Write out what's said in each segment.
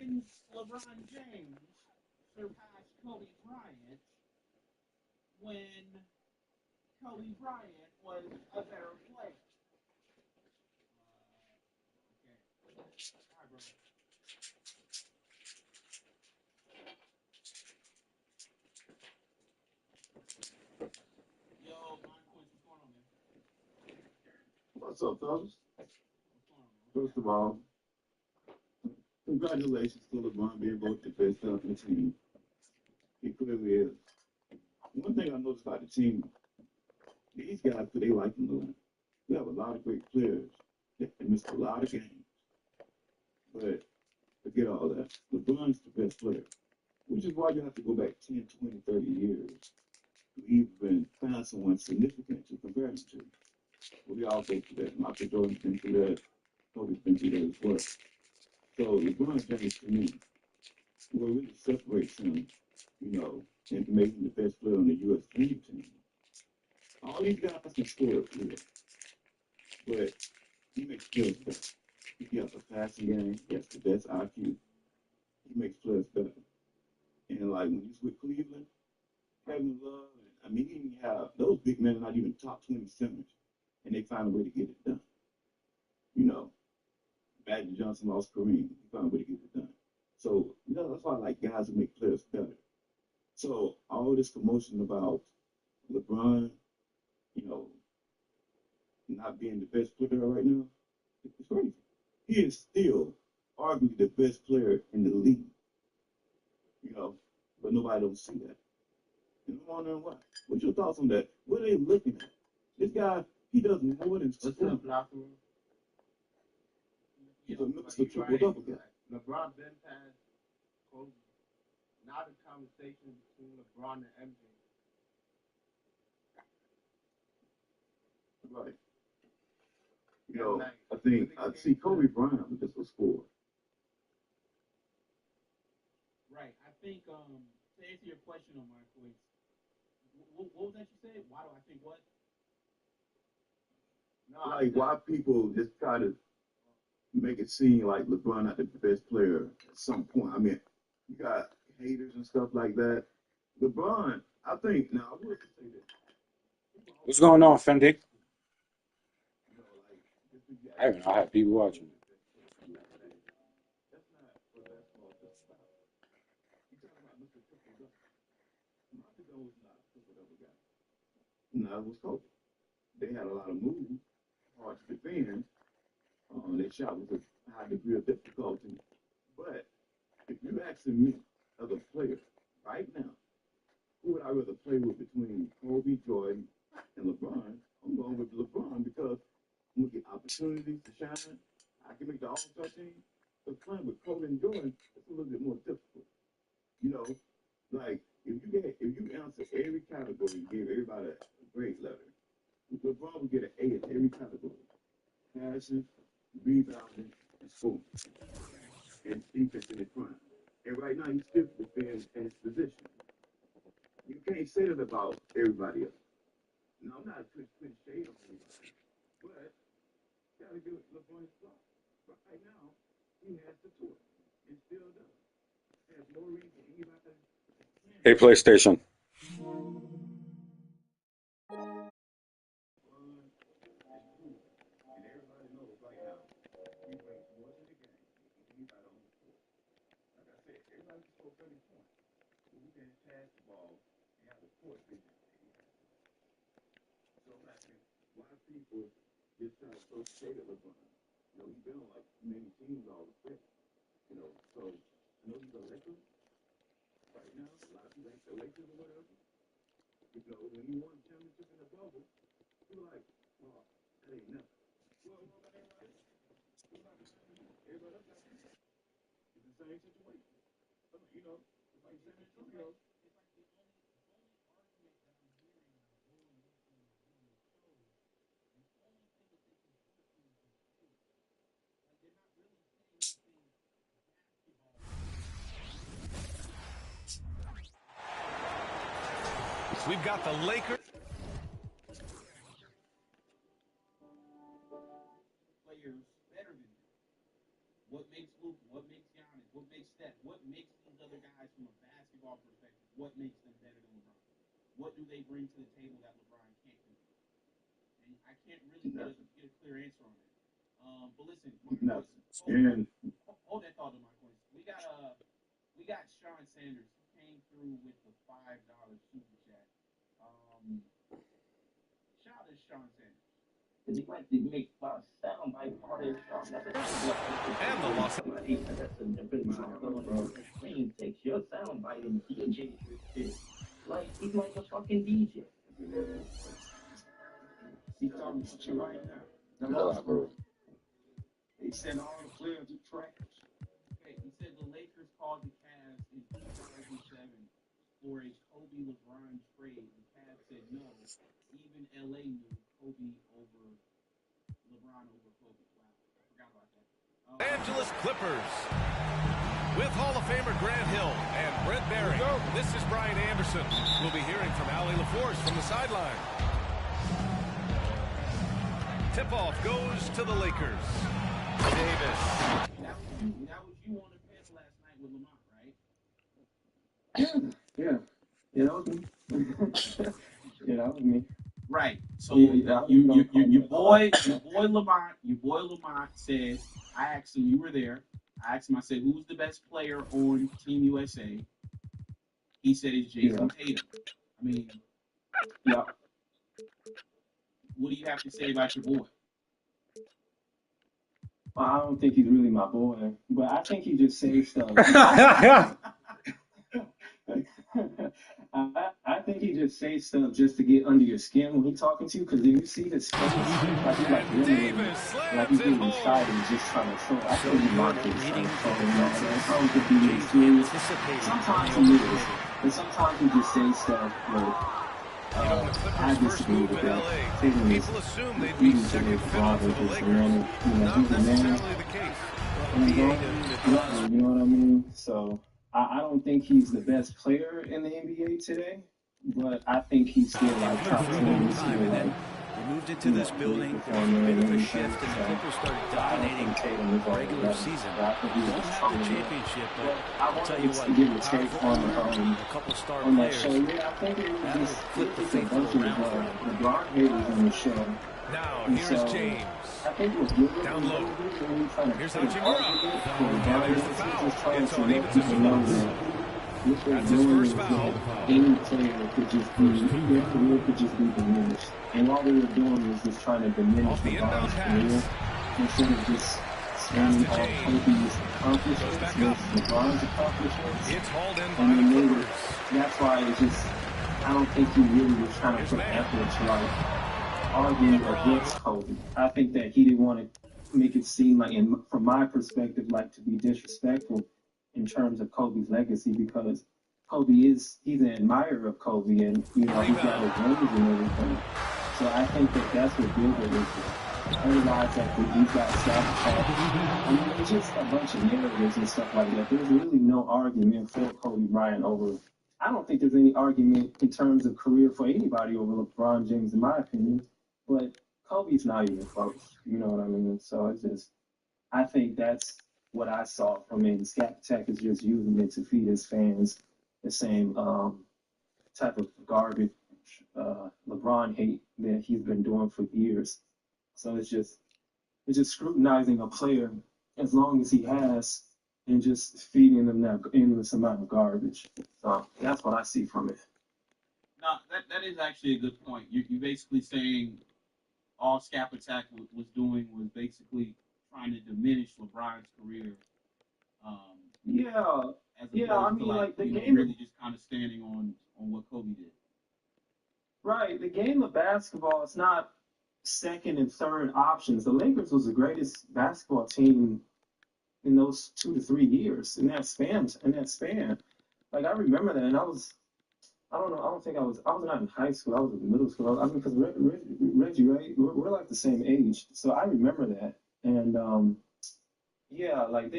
can LeBron James surpass Kobe Bryant when Kobe Bryant was a better player? Okay. All right, bro. Yo, Mind Quiz, what's going on, man? What's up, fellas? What's going on, man? What's First of happening? all, congratulations to LeBron being voted the best player on the team. He clearly is. One thing I noticed about the team, these guys put their life in the line. We have a lot of great players that missed a lot of games. But forget all that. LeBron's the best player, which is why you have to go back 10, 20, 30 years to even find someone significant to compare him to. Well, we all go through that. Michael Jordan's been through that. Kobe's been through that as well. So LeBron James, to me, what really separates him, and make him the best player on the U.S. Dream team. All these guys can score a clear, but he makes players better. He has a passing game. He has the best IQ. He makes players better. And like when he's with Cleveland, Kevin Love, I mean, he even have those big men are not even top 20 centers, and they find a way to get it done. You know, Magic Johnson lost Kareem. He found a way to get it done. So, that's why I like guys who make players better. So, all this commotion about LeBron, you know, not being the best player right now, it's crazy. He is still arguably the best player in the league, but nobody don't see that. And I'm wondering why. What's your thoughts on that? What are they looking at? This guy, he does more than What's score. up, Locker Room? He's Yeah, a but Mr. you Triple right. Double guy. LeBron been past Kobe. Now the conversation between LeBron and MJ. Right. And like, I think when I it see came Kobe Bryant was just a score. Right. I think to answer your question on my quiz, what was that you said? Why do I think what? no, I Like said, why people just try to make it seem like LeBron not the best player at some point. I mean, you got haters and stuff like that. LeBron, I think now I would say that people What's always going on, say, Fendi? like just to get I don't know. I have people watching. that's not what basketball is about. You talking about Mr. Triple Double. Michael Jordan was not a triple double guy. No, it was Kobe. They had a lot of moves, hard to defend. Their shot was a high degree of difficulty. But if you asking me as a player right now, who would I rather play with between Kobe, Jordan, and LeBron? I'm going with LeBron because I'm gonna get opportunities to shine. I can make the All-Star team. But playing with Kobe and Jordan, it's a little bit more difficult. You know, like if you answer every category, you gave everybody a grade letter. LeBron would get an A in every category: passing, rebounding, and scoring, and defense in his prime. And right now, he's still defends in his position. You can't say that about everybody else. Now, I'm not putting shade on anybody, but you gotta give LeBron his flowers. Right now, he has the torch, and still does. Has more reason than anybody Hey, can. PlayStation. LeBron is cool, and everybody knows right now he brings more to the game than anybody on the court. Like I said, everybody can score 30 points, but we can pass the ball and have the court vision that he has. So I'm asking, why people just try to throw shade at LeBron? He's been on like many teams all the way. So I know he's a Lakers right now. A lot of people hate the Lakers or whatever. When he won the championship in the bubble, people like, oh, that ain't nothing. Well, what about everybody else? What about the everybody else got beat? It's the same situation. It's like San Antonio. We've got the Lakers. Players better than them. What makes Luke? What makes Giannis? What makes Steph? basketball perspective, what makes them better than LeBron? What do they bring to the table that LeBron can't do? And I can't really get a clear answer on that. But listen, hold that thought to my point. We got Sean Sanders. He came through with the $5 super chat. Shout out to Sean Sanders. He like to make my sound like artists. And the loss. That's a different milestone. He takes your sound bite and DJ it. Like he's like a fucking DJ. He talking to you right now. No, bro. He said all the players are trash. Okay, he said the Lakers called the Cavs in 2007 for a Kobe LeBron trade. The Cavs said no. Even LA knew Kobe over LeBron over Kobe. Wow, I forgot about that. Angeles Clippers. With Hall of Famer Grant Hill and Brent Barry, this is Brian Anderson. We'll be hearing from Allie LaForce from the sideline. Tip-off goes to the Lakers. Davis. That was you on the panel last night with Lamont, right? Yeah. Yeah, that was me. Yeah, that was me. Right. So Yeah, your boy Lamont said, I asked him, you were there. I asked him, I said, who's the best player on Team USA? He said it's Jason Tatum. I mean, Yeah. what do you have to say about your boy? Well, I don't think he's really my boy, but I think he just says stuff. I think he just says stuff just to get under your skin when he's talking to you, because if you see his face, like he's like really, like he's getting excited, just trying to show. I think he wants to trying to show him that. I don't think he is serious. Sometimes he is, but sometimes he just says stuff like, I disagree with that. Tatum is even to the father of this man. He's a man. You know what I mean? So I don't think he's the best player in the NBA today, but I think he's still like top 10 this year. Like, we moved into this building. There was a bit of a shift, and the Clippers started dominating the regular season. Wasn't the championship, but I'll tell you what, a couple star on that players. show, yeah, I think it was just it's a bunch of LeBron haters on the show. Now, And here's so, James. I think it was good. Down low. Here's Hachimura. He's just trying to let people know that what they're That's his doing first is foul. that any player could just be, their career could just be diminished. And all they were doing was just trying to diminish Off the inbound LeBron's pass. career instead of just standing Pass to on James. Kobe's Goes accomplishments back with up. LeBron's accomplishments. It's hauled in by And the then they were, Clippers. that's why it's just, I don't think he really was trying to put effort to like argue against Kobe. I think that he didn't want to make it seem like, from my perspective, like to be disrespectful in terms of Kobe's legacy, because he's an admirer of Kobe, and he's got his rings and everything. So I think that that's what built it with it. I realize that when he's got sabotaged, I mean, it's just a bunch of narratives and stuff like that. There's really no argument for Kobe Bryant over. I don't think there's any argument in terms of career for anybody over LeBron James, in my opinion. But Kobe's not even close. You know what I mean? So it's just, I think that's what I saw from it. Scat Tech is just using it to feed his fans the same type of garbage LeBron hate that he's been doing for years. So it's just scrutinizing a player as long as he has and just feeding them that endless amount of garbage. So that's what I see from it. No, that is actually a good point. You're basically saying all Scap Attack was doing was basically trying to diminish LeBron's career. Yeah. As Yeah, opposed I mean, to like, the you know, game really just kind of standing on what Kobe did. Right. The game of basketball is not second and third options. The Lakers was the greatest basketball team in those 2 to 3 years in that span. Like, I remember that, and I don't know, I was not in high school, I was in middle school. I mean, because Reggie, right? We're like the same age. So I remember that. And yeah, like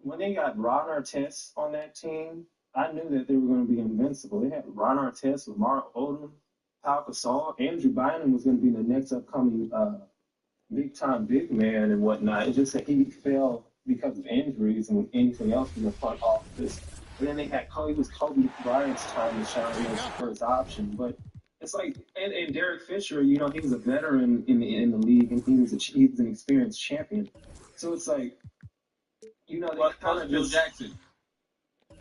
when they got Ron Artest on that team, I knew that they were going to be invincible. They had Ron Artest, Lamar Odom, Pau Gasol. Andrew Bynum was going to be the next upcoming big-time big man and whatnot. It's just that he fell because of injuries and anything else in the front office And then they had Kobe. It was Kobe Bryant's time to shine as the first option. But it's like, and Derek Fisher, you know, he was a veteran in the league, and he's an experienced champion. So it's like, you know, they kind of Phil just Jackson.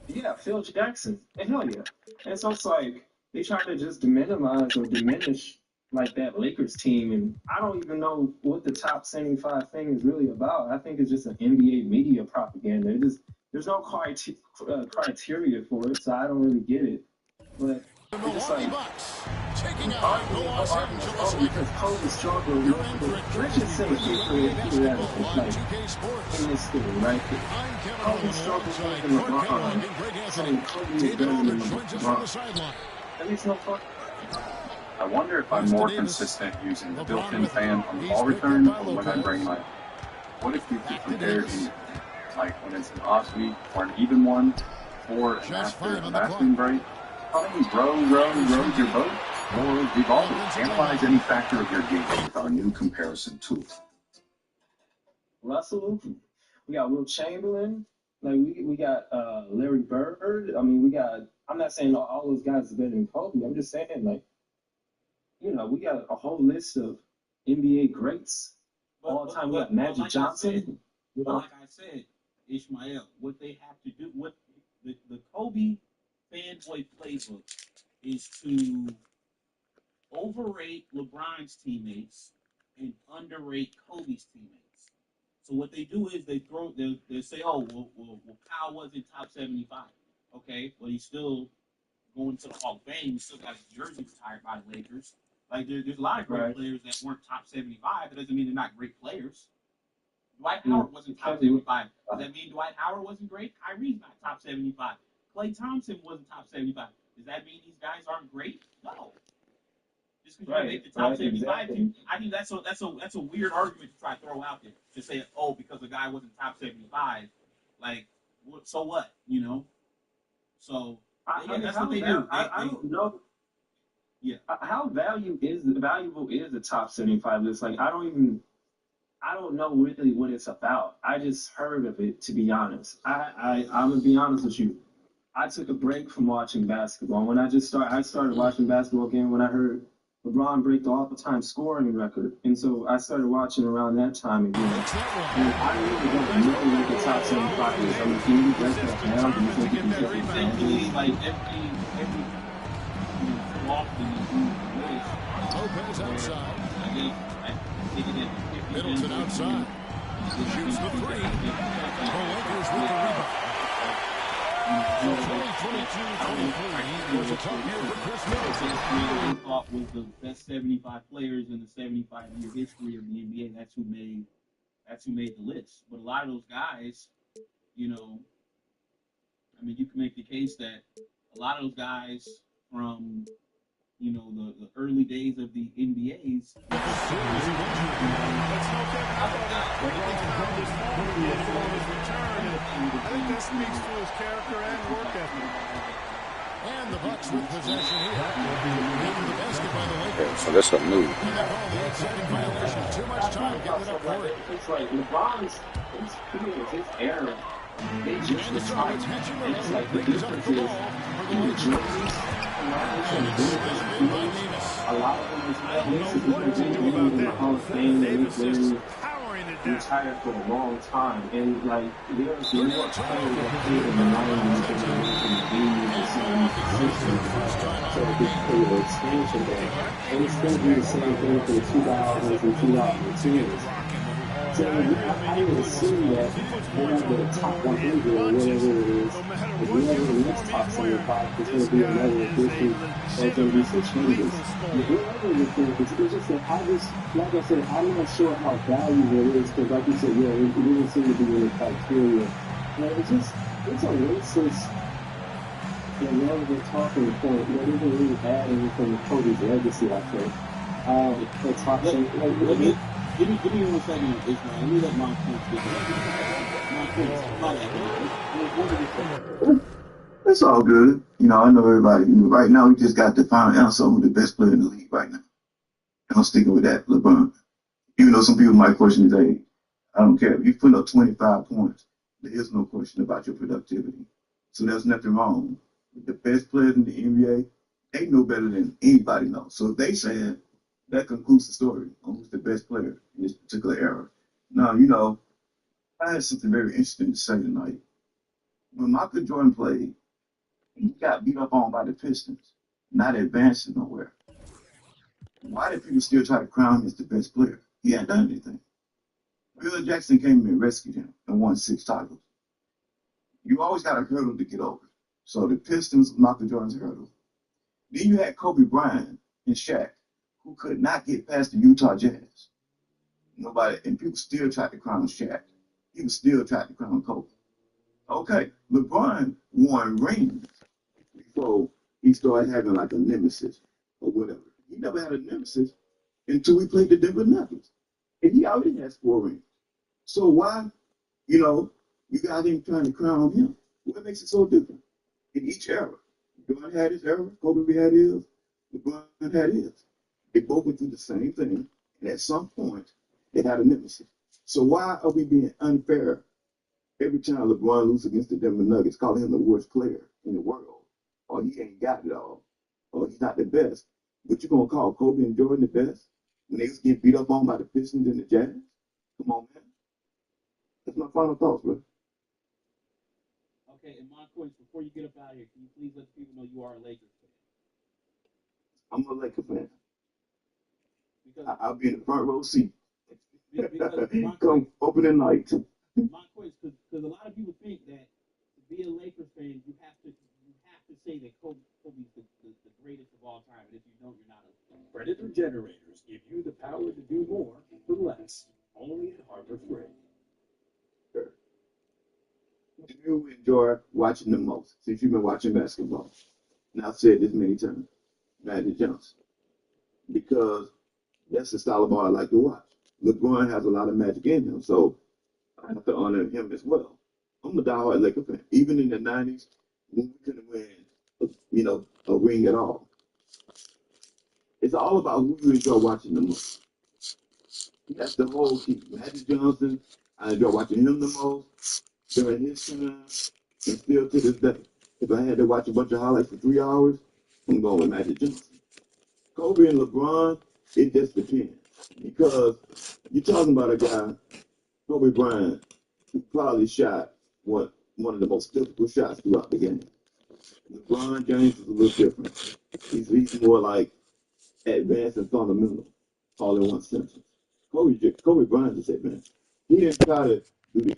yeah, Phil Jackson, and hell yeah. And so it's like they try to just minimize or diminish like that Lakers team, and I don't even know what the top 75 thing is really about. I think it's just an NBA media propaganda. There's no criteria for it, so I don't really get it. But it's just like because Kobe struggled. Let's just say theoretically, like in this thing, right? Kobe struggled more than LeBron, saying Kobe is better than LeBron. That makes no fucking. I wonder if I'm more consistent using the built-in fan on the ball return or when I bring my. What if you could compare the, like when it's an off week or an even one, or an after a bathroom break? Probably row your boat, or evolve it. Analyze any factor of your game with our new comparison tool. Russell, we got Will Chamberlain, like we got Larry Bird. I mean, we got. I'm not saying all those guys are better than Kobe. I'm just saying, like, you know, we got a whole list of NBA greats all the time. We got Magic like Johnson. Like I said, Ishmael, what they have to do, what the Kobe fanboy playbook is to overrate LeBron's teammates and underrate Kobe's teammates. So what they do is they say, oh, well, Kyle wasn't top 75. Okay, well, he's still going to the Hall of Fame. He still got his jersey retired by the Lakers. Like, there's a lot of great players that weren't top 75. That doesn't mean they're not great players. Dwight Howard wasn't top 75. Does that mean Dwight Howard wasn't great? Kyrie's not top 75. Klay Thompson wasn't top 75. Does that mean these guys aren't great? No. Just because you make the top 75, exactly. I think that's a weird argument to try to throw out there. To say, oh, because a guy wasn't top 75, like, so what? You know? So that's what they do. I don't know. Yeah. How valuable is the top 75 list? Like, I don't know really what it's about. I just heard of it, to be honest. I'm gonna be honest with you. I took a break from watching basketball. When I started watching basketball again when I heard LeBron break the all-time scoring record, and so I started watching around that time again. And I really don't know what the top 75 is. I mean, can you break that down? Do you think you can get it down? Like every often you do this. Lopez outside. I think it is Middleton outside. Shoots the three. The Lakers with the rebound. So 2022-23 was a tough year for Chris Middleton. Thought was the best 75 players in the 75-year history of the NBA. That's who made the list. But a lot of those guys, you know, I mean, you can make the case that a lot of those guys from, you know, the early days of the NBA's. I think that speaks to his character and work ethic. And the Bucks with possession here. Into the basket by the Lakers. So that's a move. And they call the exciting violation. Too much time getting it up court. It's like LeBron's his era. They just retired. It's like the difference is in the jerseys. A lot of them is because they were in the Hall of Fame. They retired for a long time, and like there's more players that played in the 90s than there was in the 80s and 70s and 60s. So this kind of expansion there, and it's going to be the same thing for the 2000s and 2010s. So I would assume that whenever the top 100 or whatever it is, if whenever the next top 75, there's going to be another addition, there's going to be some changes. Whatever the thing is, it's just that like I said, I'm not sure how valuable it is, because like you said, yeah, it doesn't seem to be any criteria. It's a racist and relevant talking point that doesn't really add anything to Kobe's legacy, I think. Give me 1 second, Ishmael. Let me let my points get That's all good. You know, I know everybody. Right now, we just got the final answer on who the best player in the league right now. And I'm sticking with that, LeBron. Even though some people might question his age. I don't care. If you put up 25 points, there is no question about your productivity. So there's nothing wrong. The best players in the NBA, they know better than anybody knows. So if they say that concludes the story on who's the best player in this particular era. Now, I had something very interesting to say tonight. When Michael Jordan played, he got beat up on by the Pistons, not advancing nowhere. Why did people still try to crown him as the best player? He hadn't done anything. Bill Jackson came and rescued him and won 6 titles. You always got a hurdle to get over. So the Pistons, Michael Jordan's hurdle. Then you had Kobe Bryant and Shaq, who could not get past the Utah Jazz. Nobody, and people still tried to crown Shaq. People still tried to crown Kobe. Okay, LeBron won rings before he started having like a nemesis or whatever. He never had a nemesis until we played the Denver Nuggets. And he already has 4 rings. So why, you got him trying to crown him? What makes it so different? In each era. Jordan had his era, Kobe had his, LeBron had his. They both went through the same thing, and at some point, they had a nemesis. So why are we being unfair every time LeBron loses against the Denver Nuggets, calling him the worst player in the world, or he ain't got it all, or he's not the best? But you're going to call Kobe and Jordan the best when they was getting beat up on by the Pistons and the Jazz? Come on, man. That's my final thoughts, bro. Okay, and my question, before you get up out of here, can you please let people know you are a Lakers fan? I'm a Lakers fan. Because I'll be in the front row seat. because Come opening night. my question, because a lot of people think that to be a Lakers fan, you have to say that Kobe's the greatest of all time, and if you don't, you're not a Predator generators give you the power to do more for less. Only at Harbor Freight. Sure. Do you enjoy watching the most since you've been watching basketball? And I've said this many times, Magic Johnson, because that's the style of ball I like to watch. LeBron has a lot of magic in him, so I have to honor him as well. I'm a diehard Laker fan. Even in the 90s, when we couldn't win, a ring at all. It's all about who you enjoy watching the most. That's the whole key. Magic Johnson, I enjoy watching him the most during his time, and still to this day. If I had to watch a bunch of highlights for 3 hours, I'm going with Magic Johnson. Kobe and LeBron, it just depends. Because you're talking about a guy, Kobe Bryant, who probably shot one of the most difficult shots throughout the game. LeBron James is a little different. He's more like advanced and fundamental, all in one sentence. Kobe Bryant just said, man, he didn't try to do the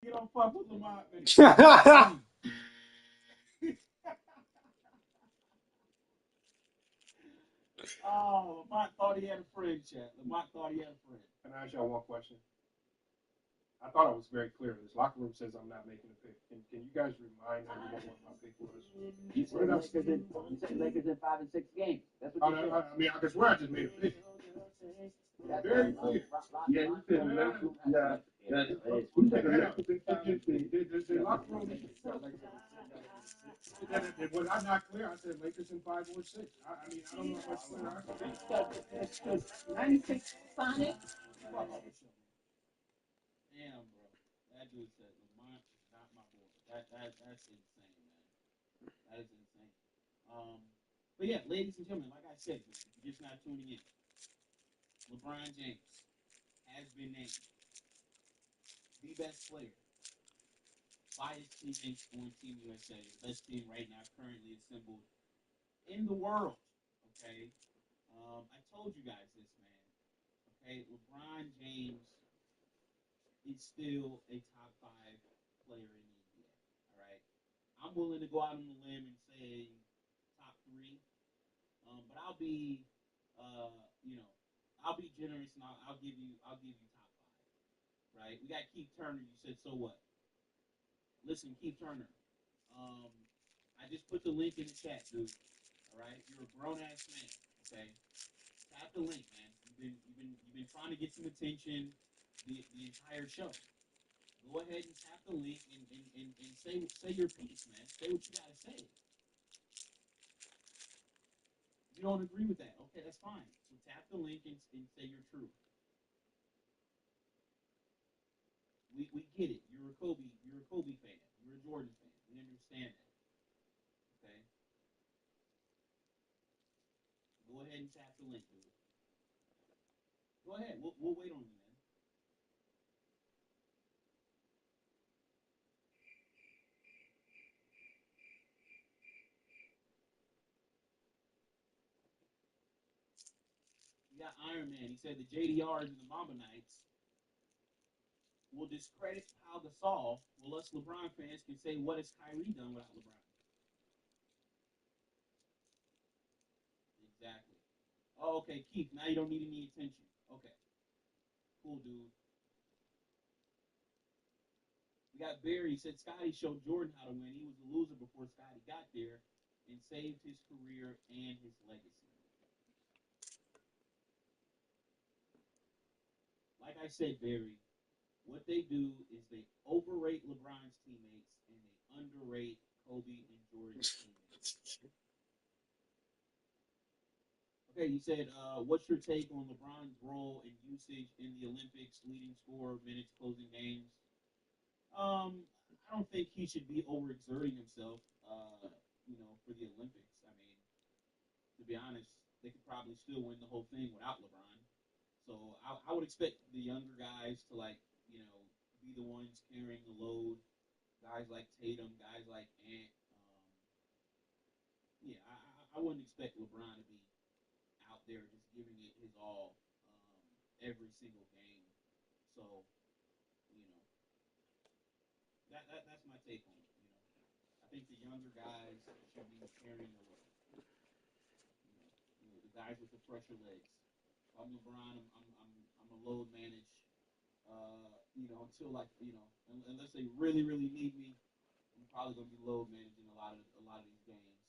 You don't fuck with Lamar, man. Oh, Lamont thought he had a friend, chat. Lamont thought he had a friend. Can I ask y'all one question? I thought I was very clear. This locker room says I'm not making a pick. Can you guys remind everyone what my pick was? You said Lakers in 5 and 6 games. That's what you said. I mean, I can swear I just made a pick. Very clear. Yeah, you said The locker room. Was I not clear? I said Lakers in 5 or 6. I mean, I don't know how much clearer I can be. Because 96 Sonic. Damn, bro. That dude said Lamont is not my boy. That's insane, man. That is insane. But yeah, ladies and gentlemen, like I said, man, if you're just not tuning in, LeBron James has been named the best player by his teammates on Team USA, the best team right now currently assembled in the world. Okay, I told you guys this, man. Okay, LeBron James is still a top 5 player in the NBA. All right, I'm willing to go out on a limb and say top 3, but I'll be, I'll be generous and I'll give you top 5. Right? We got Keith Turner. You said so what? Listen, Keith Turner. I just put the link in the chat, dude. All right, you're a grown ass man. Okay, tap the link, man. You've been trying to get some attention the entire show. Go ahead and tap the link and say your piece, man. Say what you gotta say. You don't agree with that? Okay, that's fine. So tap the link and say your truth. We get it. You're a Kobe fan. You're a Jordan fan. We understand that. Okay. Go ahead and tap the link, dude. Go ahead. We'll wait on you, man. You got Iron Man. He said the JDRs and the Mamba Knights will discredit Pau Gasol. Well, us LeBron fans can say, what has Kyrie done without LeBron? Exactly. Oh, okay, Keith. Now you don't need any attention. Okay. Cool, dude. We got Barry. He said Scotty showed Jordan how to win. He was a loser before Scotty got there and saved his career and his legacy. Like I said, Barry, what they do is they overrate LeBron's teammates and they underrate Kobe and Jordan's teammates. Okay, you said, what's your take on LeBron's role and usage in the Olympics, leading scorer, minutes, closing games? I don't think he should be overexerting himself, for the Olympics. I mean, to be honest, they could probably still win the whole thing without LeBron. So I would expect the younger guys to, be the ones carrying the load. Guys like Tatum, guys like Ant. I wouldn't expect LeBron to be out there just giving it his all every single game. So, that's my take on it. I think the younger guys should be carrying the load. The guys with the fresher legs. If I'm LeBron, I'm a load manage. Until unless they really really need me, I'm probably gonna be load managing a lot of these games.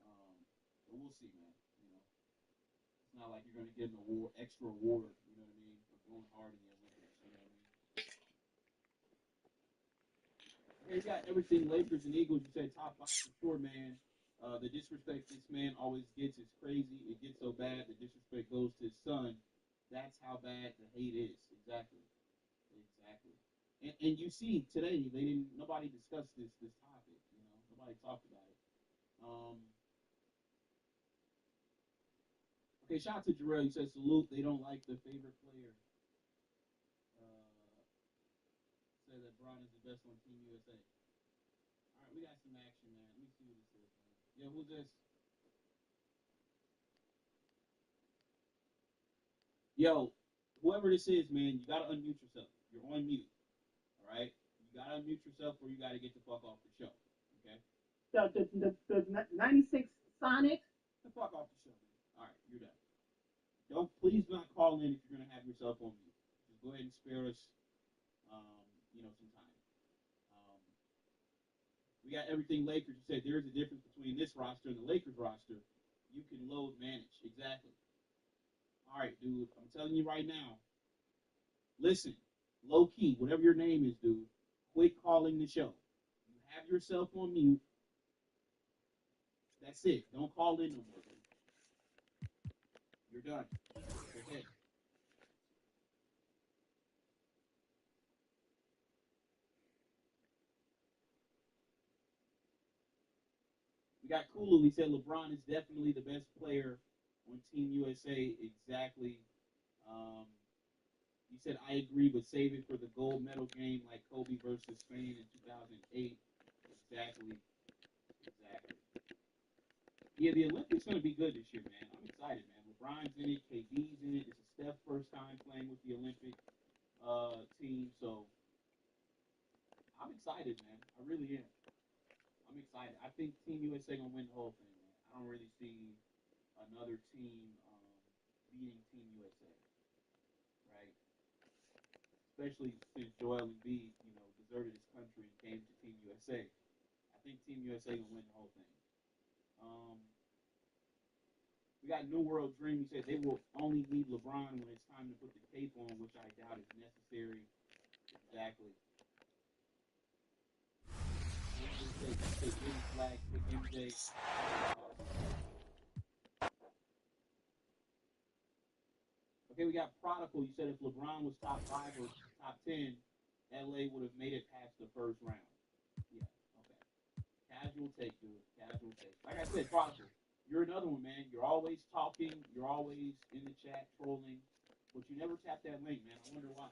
But we'll see, man. It's not like you're gonna get an extra award. You know what I mean, for going hard in the Olympics. You know what I mean. Okay, you got everything Lakers and Eagles. You said top 5 for sure, man. The disrespect this man always gets is crazy. It gets so bad the disrespect goes to his son. That's how bad the hate is. Exactly. And you see today nobody discussed this topic. Nobody talked about it. Okay, shout out to Jarrell. You said salute. They don't like the favorite player. Said that Braun is the best on Team USA. All right, we got some action, man. Let me see what this is, man. Yo, who's this? Yo, whoever this is, man, you gotta unmute yourself. You're on mute. All right? You gotta unmute yourself or you gotta get the fuck off the show. Okay? The 96 Sonic. The fuck off the show, man. All right. got everything Lakers. You said there's a difference between this roster and the Lakers roster. You can load manage. Exactly. All right, dude. I'm telling you right now. Listen, low key, whatever your name is, dude. Quit calling the show. You have yourself on mute. That's it. Don't call in no more, dude. You're done. Okay. We got Kulu. He said LeBron is definitely the best player on Team USA. Exactly. He said, I agree, but save it for the gold medal game like Kobe versus Spain in 2008. Exactly. Exactly. Yeah, the Olympics going to be good this year, man. I'm excited, man. LeBron's in it. KD's in it. This is Steph's first time playing with the Olympic team. So I'm excited, man. I really am. I'm excited. I think Team USA going to win the whole thing, man. I don't really see another team beating Team USA, right? Especially since Joel Embiid, deserted his country and came to Team USA. I think Team USA gonna win the whole thing. We got New World Dream. He said they will only need LeBron when it's time to put the cape on, which I doubt is necessary. Exactly. Flag, pick MJ. Okay, we got Prodigal. You said if LeBron was top 5 or top 10, LA would have made it past the first round. Yeah, okay. Casual take, dude. Casual take. Like I said, Prodigal, you're another one, man. You're always talking. You're always in the chat trolling. But you never tap that link, man. I wonder why.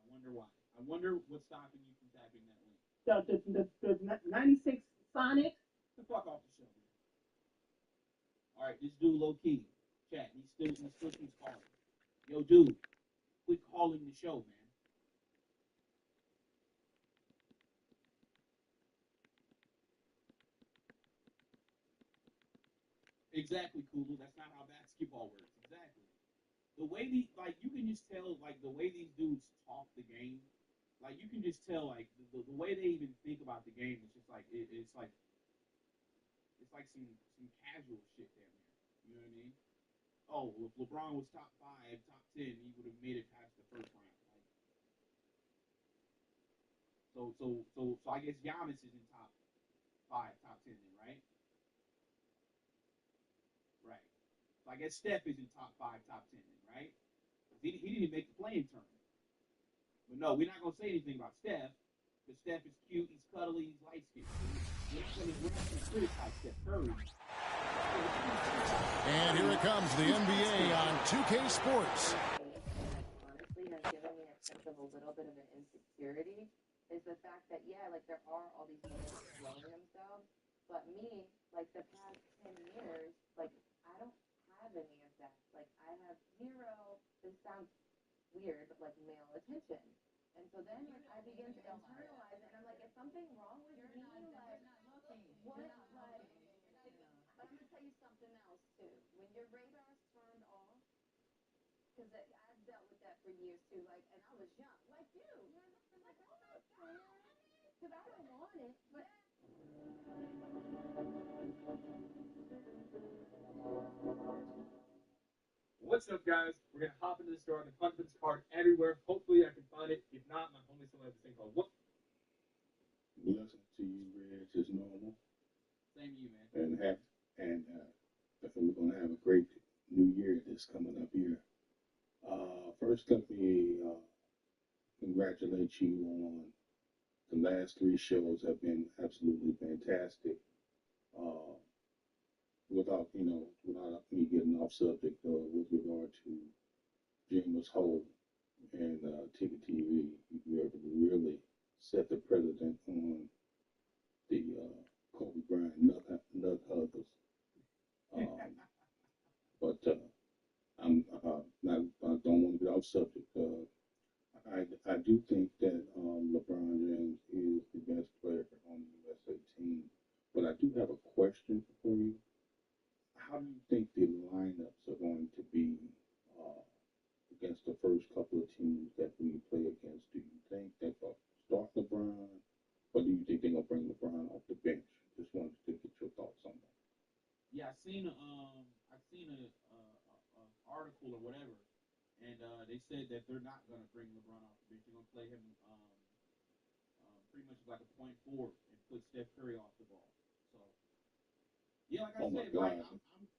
I wonder what's stopping you from tapping that link. The 96 Sonic. The fuck off the show, man. All right, this dude low key. Chat. He still keeps calling. Yo, dude, quit calling the show, man. Exactly, Kulu. That's not how basketball works. Exactly. The way you can just tell, like, the way these dudes talk the game, like, you can just tell, like, the way they even think about the game is just like, it's like some casual shit down there. You know what I mean? Oh, well, if LeBron was top 5, top 10, he would have made it past the first round. Like, so I guess Giannis is in top 5, top 10, then, right? Right. So I guess Steph is in top 5, top 10, then, right? He didn't even make the playing tournament. But no, we're not gonna say anything about Steph, because Steph is cute, he's cuddly, he's light skinned. We're not gonna criticize Steph Curry. And here it comes, the NBA on 2K Sports. Honestly, has given me a sense of a little bit of an insecurity is the fact that, yeah, like, there are all these women exploding themselves, but me, like, the past 10 years, like, I don't have any of that. Like, I have zero, this sounds weird, but, like, male attention. And so then, like, I begin to internalize it, and I'm like, is something wrong with me? Like, what, like, but I'm going to tell you something else, too. When your radar is turned off, because I've dealt with that for years, too, like, and I was young, like you. I'm like, oh, my God. Because I don't want it, but... What's up, guys? We're going to hop into the store. I'm going to punch this card everywhere. Hopefully, I can find it. If not, my homie still has this thing called Whoop. Blessings to you, Reg, as normal. Same to you, man. We're going to have a great new year that's coming up here. First, let me congratulate you on the last 3 shows have been absolutely fantastic. Without me getting off subject with regard to James Hole and Ticket TV, you have really set the precedent on the Kobe Bryant nut huggers. But I don't want to get off subject. I do think that LeBron James is the best player on the USA team. But I do have a question for you. How do you think the lineups are going to be against the first couple of teams that we play against? Do you think that they'll start LeBron, or do you think think they're gonna bring LeBron off the bench. Just wanted to get your thoughts on that. Yeah, I seen a article or whatever, and they said that they're not gonna bring LeBron off the bench. They're gonna play him pretty much like a point forward and put Steph Curry off the ball. So yeah, like I said, Mike,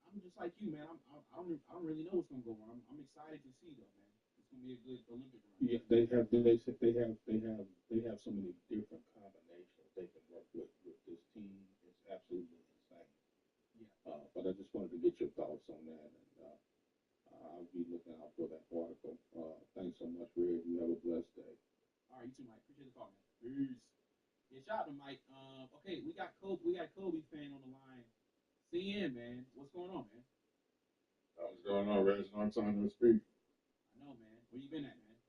I'm just like you, man. I don't really know what's gonna go on. I'm excited to see though, man. It's gonna be a good Olympic run. Yeah, they have so many different combinations they can work with this team. It's absolutely insane. Yeah. But I just wanted to get your thoughts on that, and I'll be looking out for that article. Thanks so much, Red. You have a blessed day. All right, you too, Mike. Appreciate the call, man. Peace. Yeah, shout out to Mike. Okay, we got a Kobe fan on the line. CN, man. What's going on, man? What's going on, Reg? Long time no speak. I know, man. Where you been at, man?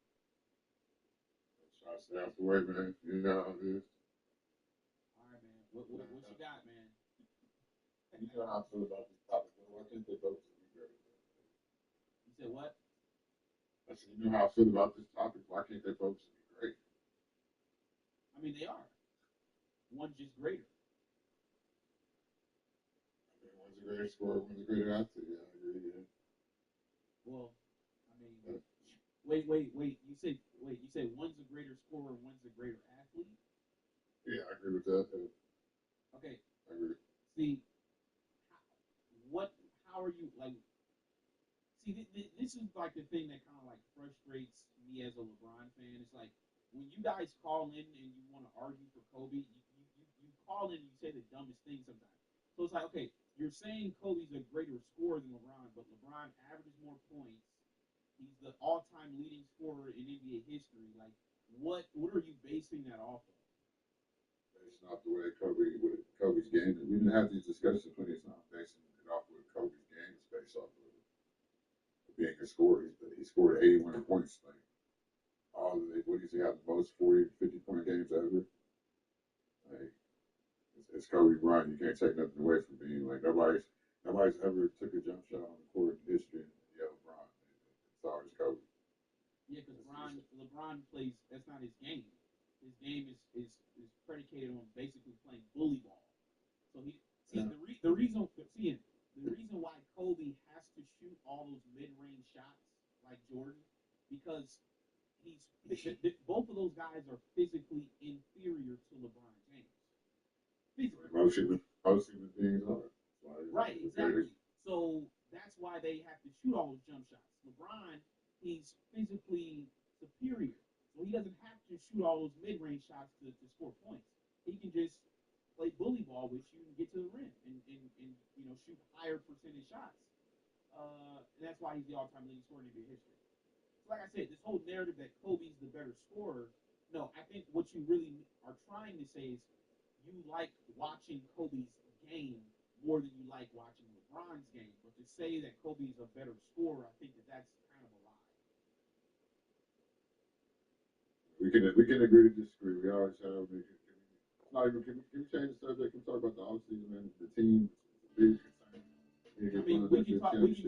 Try to stay out the way, man. You know how it is. All right, man. What you got, man? You know how I feel about this topic. Why can't they vote to be great? You said what? I said, you know how I feel about this topic. Why can't they vote to be great? I mean, they are. One's just greater. I mean, one's a greater scorer, one's a greater athlete. Yeah, I agree. Yeah. Well, I mean, wait. You said one's a greater scorer, and one's a greater athlete. Yeah, I agree with that. Okay. I agree. See, how are you like? See, this is like the thing that kind of like frustrates me as a LeBron fan. It's like when you guys call in and you want to argue for Kobe, you call in and you say the dumbest thing sometimes. So it's like, okay, you're saying Kobe's a greater scorer than LeBron, but LeBron averages more points. He's the all-time leading scorer in NBA history. Like, what are you basing that off of? It's not the way Kobe's game. We didn't have these discussions when it's not basing it off what Kobe's game is based off of being a scorer. He scored 81 points. Like, all of it. What does he have? The most 40, 50-point games ever. Like, it's Kobe Bryant. You can't take nothing away from being like nobody's ever took a jump shot on the court in history and yelled LeBron. It's always Kobe. Yeah, because LeBron plays. That's not his game. His game is predicated on basically playing bully ball. So the reason why Kobe has to shoot all those mid-range shots like Jordan, because both of those guys are physically inferior to LeBron James. Physically. Most human beings are. Right, exactly. So that's why they have to shoot all those jump shots. LeBron, he's physically superior. So he doesn't have to shoot all those mid-range shots to score points. He can just play bully ball with you and get to the rim and shoot higher percentage shots. And that's why he's the all-time leading scorer in NBA history. So like I said, this whole narrative that Kobe's the better scorer, no, I think what you really are trying to say is you like watching Kobe's game more than you like watching LeBron's game. But to say that Kobe's a better scorer, I think that's kind of a lie. We can agree to disagree. We always have. Can we change the subject? Can we talk about the offseason and the team? Big concern. I mean, we can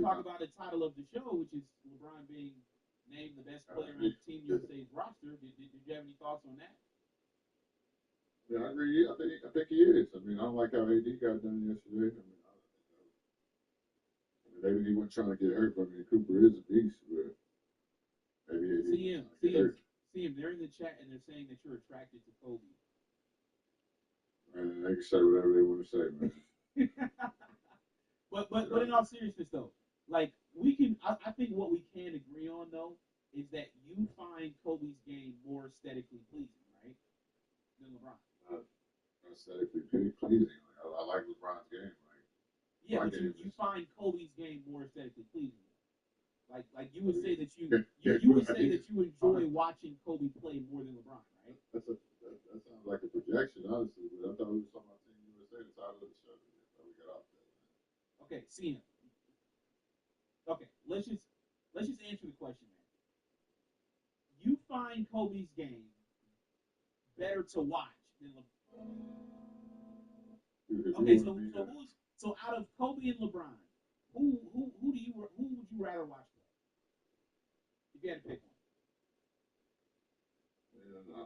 talk about the title of the show, which is LeBron being named the best player on Team USA's roster. Did you have any thoughts on that? Yeah, I agree. I think he is. I mean, I don't like how AD got done yesterday. I mean, maybe he wasn't trying to get hurt, but I mean, Cooper is a beast. But maybe AD See him. They're in the chat and they're saying that you're attracted to Kobe. And they can say whatever they want to say, man. But in all seriousness though, like I think what we can agree on though is that you find Kobe's game more aesthetically pleasing, right? Than LeBron. Aesthetically pleasing. I like LeBron's game. Yeah, but you find Kobe's game more aesthetically pleasing. Like you would say that you enjoy watching Kobe play more than LeBron, right? That sounds like a projection, honestly. But I thought we were talking about Team USA, the title of the show. So we got off that. Okay, see him. Okay, let's just answer the question, man. You find Kobe's game better to watch than LeBron. Okay, so out of Kobe and LeBron, who would you rather watch play? If you had to pick one. Yeah, no.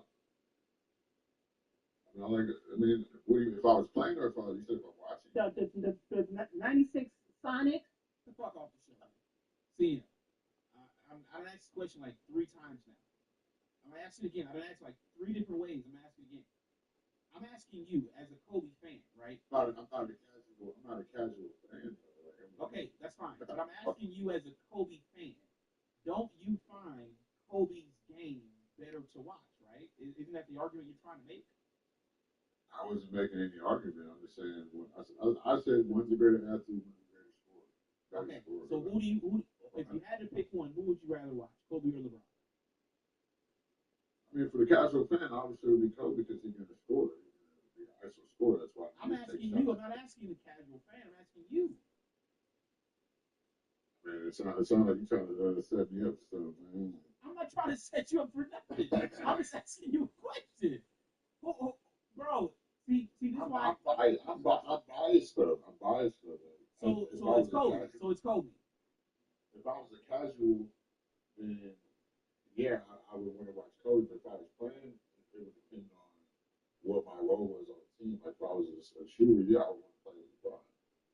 I I like it. I mean, what do you, if I was playing or if I was, you said if I'm watching? The 96 Sonic. The fuck off the show. See, I done asked the question like 3 times now. I'm gonna ask it again. I done asked like 3 different ways. I'm gonna ask it again. I'm asking you as a Kobe fan, right? I'm not a casual fan. Okay, that's fine. But I'm asking you as a Kobe fan, don't you find Kobe's game better to watch, right? Isn't that the argument you're trying to make? I wasn't making any argument. I'm just saying. I said one's a greater athlete, one's a greater scorer. Okay. So if you had to pick one, who would you rather watch, Kobe or LeBron? I mean, for the casual fan, obviously it would be Kobe because he's going to score. He's an actual scorer. That's why I'm asking you. I'm not asking the casual fan. I'm asking you. Man, it sounds like you're trying to set me up for something, man. I'm not trying to set you up for nothing. I'm just asking you a question. Bro, see, this is why I'm biased though. I'm biased though. So it's Kobe. So it's Kobe. If I was a casual, then yeah, I would want to watch Kobe. But if I was playing, it would depend on what my role was on the team. Like if I was a shooter, yeah, I would want to play with LeBron.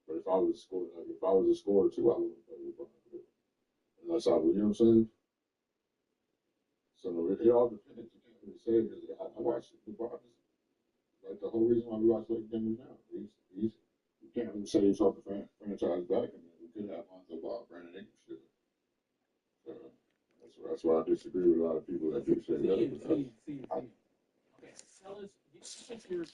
But if I was a scorer, too, I wouldn't play with LeBron. Unless I was, you know what I'm saying? So it all depends. You can't really say because I watched LeBron. Like the whole reason why we watch Lakers games now. You can't really say he's off the franchise back, and we could have Lonzo Ball, Brandon Ingram shit. So that's why I disagree with a lot of people that do say that. See. Okay, tell us. Get your.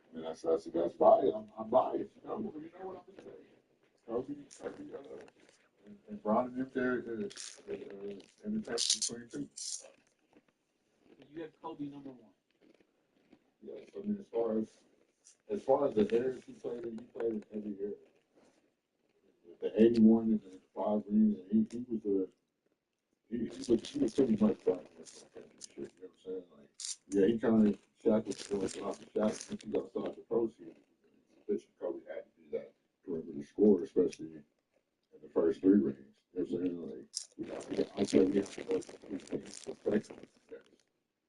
I mean, that's biased. I'm biased. You know what I'm saying? Kobe, and Bron and them there in the top 22. You have Kobe #1. Yes, I mean as far as the eras he played in every era. The 81 and the 5 rings, and he was pretty much back in shit. You know what I'm saying? Like, yeah, he kind of Shaq was going off the Shaq once he got started the pro season. Kobe had to be that perimeter scorer, especially in the first 3 rings. You know what I'm saying? Like, I said we have to go to 3 things to protect him.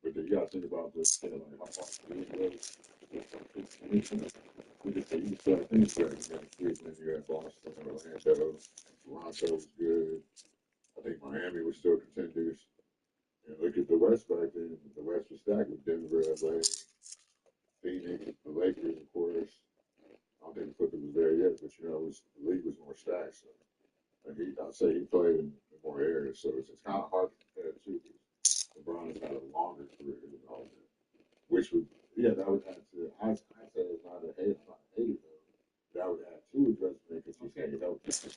But then you got to think about this, like how far he was. We just say you start things better. You got Cleveland, you had Boston, Orlando, Toronto was good. I think Miami was still contenders. And look at the West back then. The West was stacked with Denver, LA, Phoenix, the Lakers, of course. I don't think the Clippers was there yet, but you know, the league was more stacked. So, and I'd say he played in more areas, so it's kind of hard to compare the two. LeBron has had a longer career than all that, which would, that would add to. I say it's not a hater, I'm not a hater though. That would add to his resume because he's stayed healthy. So,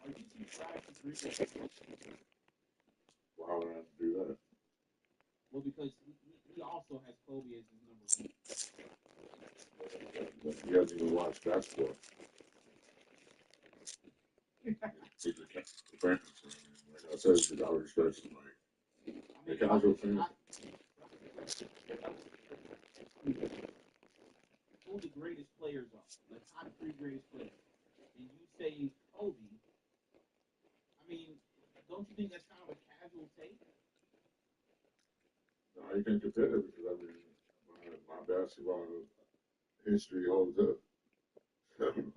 are you subscribed to 3? Why would I do that? Well, because he also has Kobe as his #1. He hasn't even watched basketball. He's a fan. Like I said, I would respect him. Like, the casual fan. Who the greatest players are? The top 3 greatest players. And you say Kobe. I mean, don't you think that's kind of a casual take? No, you can't compare it because I mean, my basketball history holds up. I've been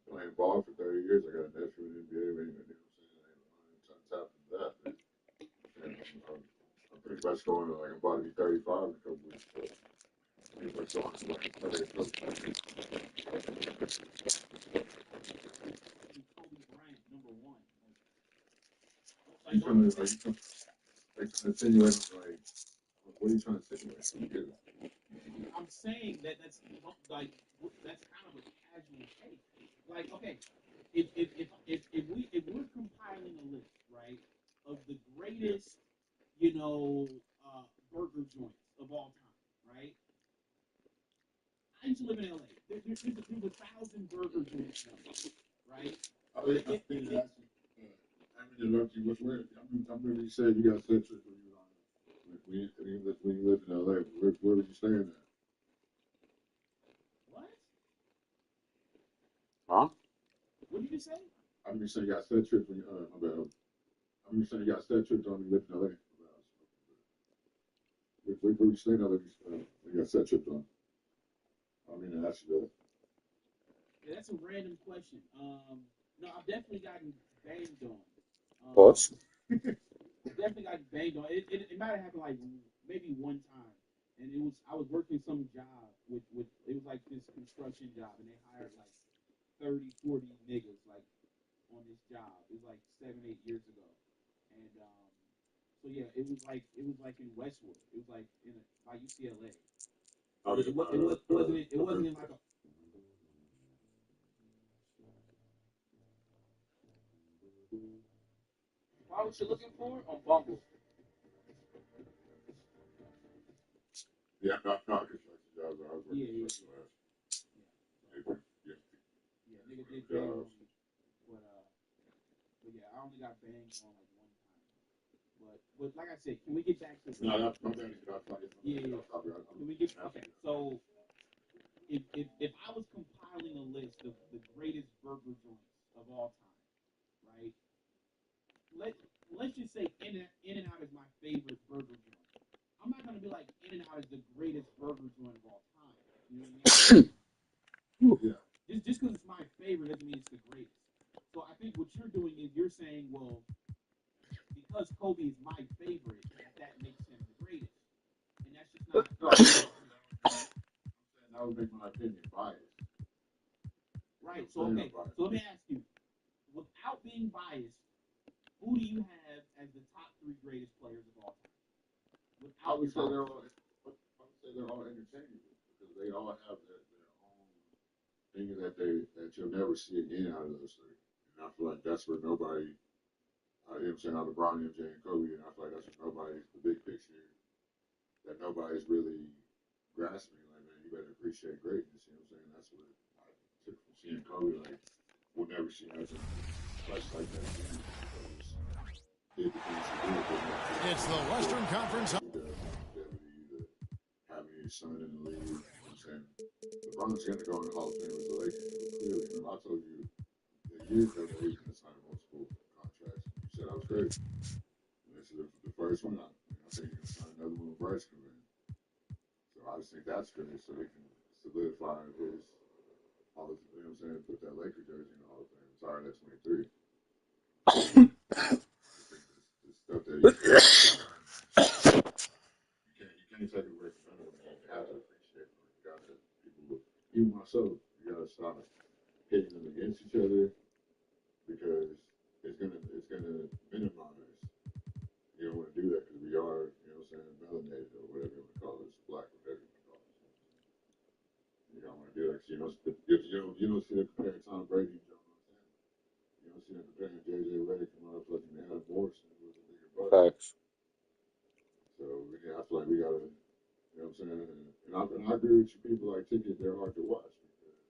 playing ball for 30 years. I got a nephew in the NBA. You know what I'm saying? On top of that, I'm pretty much going to, like, I'm about to be 35 in a couple weeks. So pretty much on to like Kobe Bryant #1. You trying to insinuate, like, what are you trying to insinuate? I'm saying that's like that's kind of a casual take. Like, okay, if we're compiling a list, right, of the greatest, burger joints of all time, right? I used to live in LA. There's 1,000 burger joints now, right? I'm going to interrupt you. I'm really saying you got centric when you were on when you lived in LA. Where would you stay in at? Huh? What did you say? I'm just saying you got set trips when you, my bad. I'm just saying you got set trips on you live in LA. Where you staying LA? You got set trips on. I mean, that's good. Yeah, that's a random question. No, I've definitely gotten banged on. Pause. Definitely got banged on. It might have happened like maybe one time, and I was working some job with it was like this construction job, and they hired like 30, 40 niggas like on this job. It was like 7, 8 years ago, and so yeah, it was like in Westwood. It was like by UCLA. It wasn't in like a. What was you looking for on Bumble? Yeah, not construction jobs. I was working construction last. Yeah, nigga did bang on me, but yeah, I only got banged on like one time. But like I said, can we get back to? No, that's my bad. Yeah. Can we get okay? So if I was compiling a list of the greatest burger joints of all time, right? Let's just say In-N-Out is my favorite burger joint. I'm not gonna be like In-N-Out is the greatest burger joint of all time. You know what I mean? Yeah. Just because it's my favorite doesn't mean it's the greatest. So I think what you're doing is you're saying, well, because Kobe is my favorite, that makes him the greatest, and that's just not. That would make my opinion biased. Right. So okay. So let me ask you, without being biased, who do you have as the top 3 greatest players of all time? I would say they're all interchangeable because they all have their own thing that you'll never see again out of those 3. And I feel like that's where nobody, you know what I'm saying, out of LeBron, MJ, and Kobe, and I feel like that's where nobody's the big picture that nobody's really grasping. Like, man, you better appreciate greatness. You know what I'm saying? That's what I took from seeing Kobe. Like, we'll never see nothing like that again. It's the Western Conference. Having his son in the league, you know what I'm saying? LeBron's going to go in the Hall of Fame with the Lakers. Clearly, and I told you years ago that he was going to sign multiple contracts. You said I was crazy. And this is the first one. I think he's going to sign another one with Bryce coming in. So I just think that's great, so he can solidify his Hall of Fame. You know what I'm saying? Put that Laker jersey in the Hall of Fame. Sorry, that's 23. Stuff that you can't take it away from anyone. You have to appreciate it. You gotta, even myself, you gotta stop hitting them against each other because it's gonna minimize. You don't want to do that because we are, you know what I'm saying, melanated or whatever you want to call it, black or whatever you want to call it. You don't want to do that because you don't see them comparing Tom Brady and John Montana. You don't see them comparing J.J. Redick and motherfucking Adam Morrison, who was a bigger butt. Facts. So yeah, I feel like we gotta, you know what I'm saying, and I agree with you. People like Ticket, they're hard to watch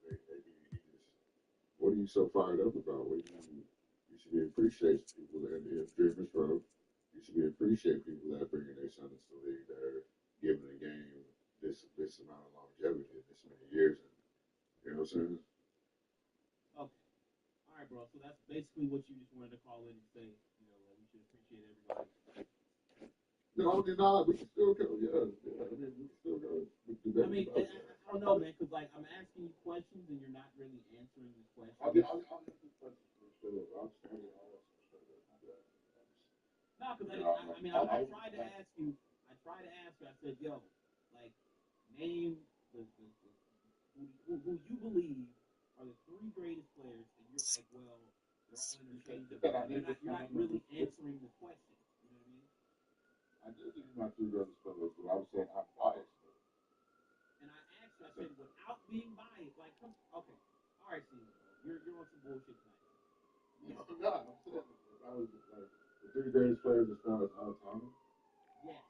because they just, what are you so fired up about? What do you should be appreciating people and Dreamers Row. You should be appreciating people that are bringing their son into the league, that are giving the game this amount of longevity, this many years, and you know what I'm saying. Okay. All right, bro. So that's basically what you just wanted to call in and say. You know, we should appreciate everybody. No, we can still go. Yeah. I mean, we can still go. I mean, I don't know, man, because like I'm asking you questions and you're not really answering the questions. I'll answer the questions for sure. I'm standing on that. No, because I tried to ask you. I said, yo, like, name who you believe are the 3 greatest players, and you're like, well, they're all interchangeable. You're not really answering the question. You know what I mean? I did give you my 3 greatest players, but I was saying I'm biased. And I asked you, I said, without being biased, like, okay, all right, Steve, you're on some bullshit tonight. No, I'm not. I'm saying if I was like the 3 greatest players as far as all time. Yes.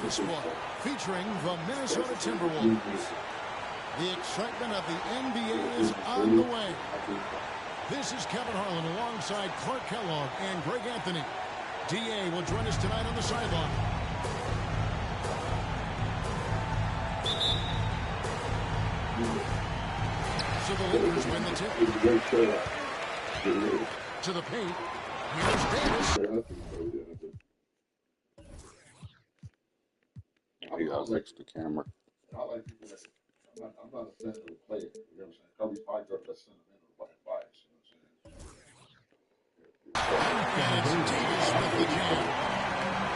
Sport featuring the Minnesota Timberwolves. The excitement of the NBA is on the way. This is Kevin Harlan alongside Clark Kellogg and Greg Anthony. DA will join us tonight on the sideline. So the Lakers win the tip. To the paint. Here's Davis. I like the camera. I like people that I'm not a sentimental player. You know what I'm saying? Kobe's probably got that sentimental bias. You know what I'm saying? And it's Davis with the jam.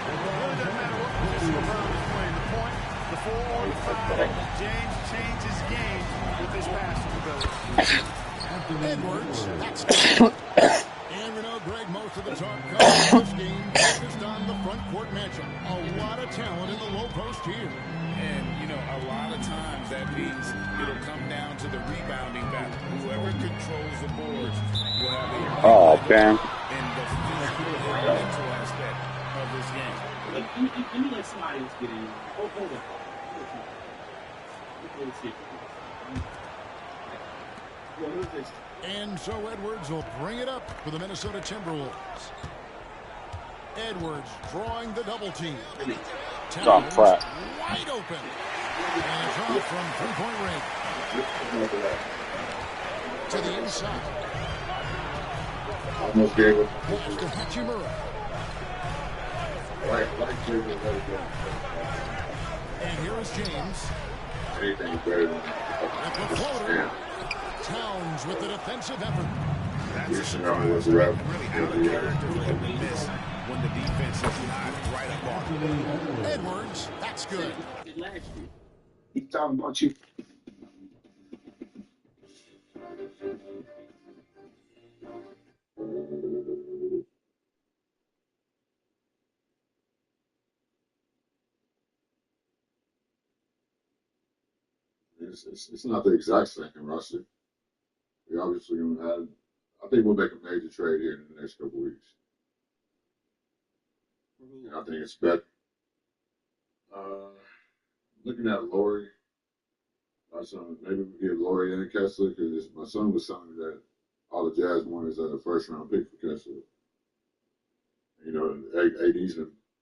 It really doesn't matter what position LeBron is playing. The point, the four, or the foul. James changed his game with his passing ability. Edwards, that's good. And we know, Greg, most of the talk comes in this game focused on the front court matchup. A lot of talent in the low post here. And, you know, a lot of times that means it'll come down to the rebounding battle. Whoever controls the boards will have a damn. in the physical and mental aspect of this game. Let me let somebody else get in. Hold up. Let's see. Well, who's this? And so Edwards will bring it up for the Minnesota Timberwolves. Edwards drawing the double team. Towns wide open. And it's off from three-point range. To the inside. Almost gave it. Pass to Hachimura. And here is James. Anything better than With the floater. Towns with the defensive effort. That's a surprise. Really out of character for him to miss when the defense is not right up on. Edwards, that's good. He's talking about you. It's not the exact same roster. We obviously gonna have. I think we'll make a major trade here in the next couple of weeks. And I think it's better. Looking at Laurie, my son, maybe we get Laurie and Kessler because my son was telling me that all the Jazz wanted is a first round pick for Kessler. You know, AD's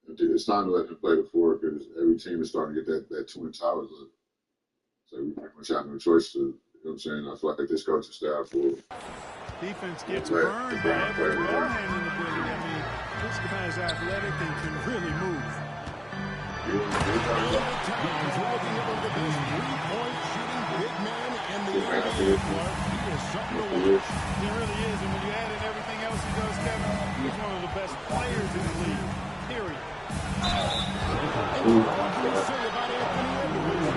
it's time to let him play the four because every team is starting to get that Twin Towers look. So we pretty much have no choice to, you know what I'm saying? I feel like this coaching staff will. Defense gets burned by every man in the building. I mean, this guy's athletic and can really move. Towns ranking one of the best three-point shooting big men in the NBA. He is something to watch. He really is, and when you add in everything else he does, Kevin, he's one of the best players in the league. Period. And what can you say about Anthony Edwards?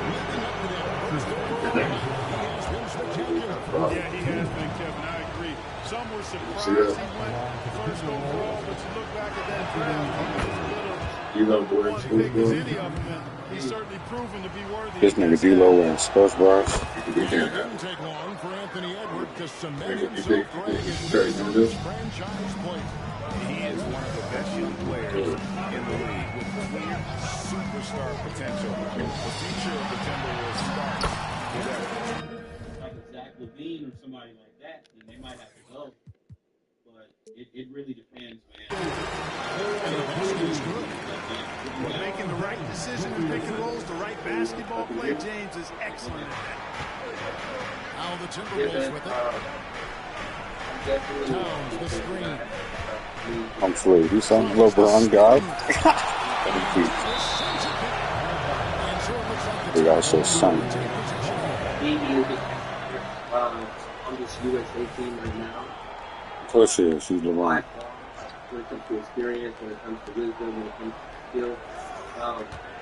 Leading up to that first overall, he has been spectacular. Yeah, he has been, Kevin. I agree. Some were surprised he went first overall, but you look back at that draft, he was a little as big as any of them, and he's certainly proven to be worthy. This nigga D-Lo wearing Spurs bars. It didn't take long for Anthony Edwards to cement himself right in this franchise play. He is one of the best young players in the league with clear superstar potential. The future of the Timberwolves starts with Edwards. Like a Zach LaVine or somebody like that, then they might have to go. But it really depends, man. Making the right decision in pick and rolls, the right basketball play. James is excellent at that. Now the Timberwolves with it. Towns the screen. I'm free. He's some LeBron guy. They also son. On this USA team right now. Of course she is. She's LeBron. When it comes to experience, when it comes to wisdom, when it comes to skill.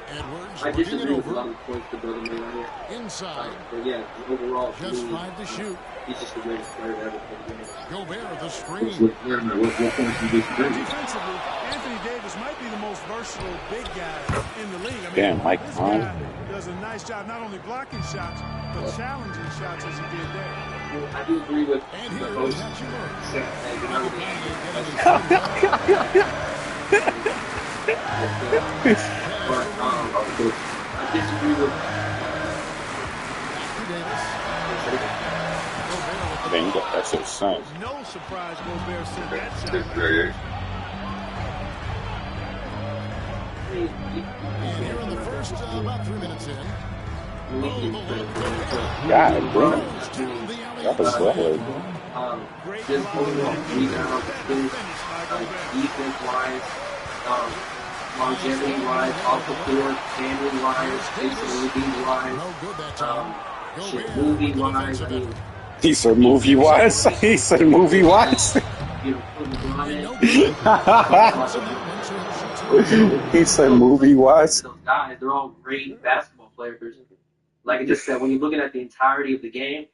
Edwards I disagree with a lot of the points the brother made on here. Inside. But yeah, overall, just 5 to shoot. He's just the greatest player ever for the game. Gobert, the screen. What points you disagree? Defensively, Anthony Davis might be the most versatile big guy in the league. I mean, damn, Mike this guy does a nice job not only blocking shots, but challenging shots as he did there. I do agree with the host. But I disagree with Then you got that shit son. No surprise Gobert sent that shot. And here in the first, about 3 minutes in. God damn. That was solid. Just overall rebounds, assists, defense-wise, longevity-wise, off the court, handling-wise, facility-wise, movie-wise. I mean, he said movie-wise. He said movie-wise. He said movie-wise. Those guys, they're all great basketball players. Like I just said, when you're looking at the entirety of the game,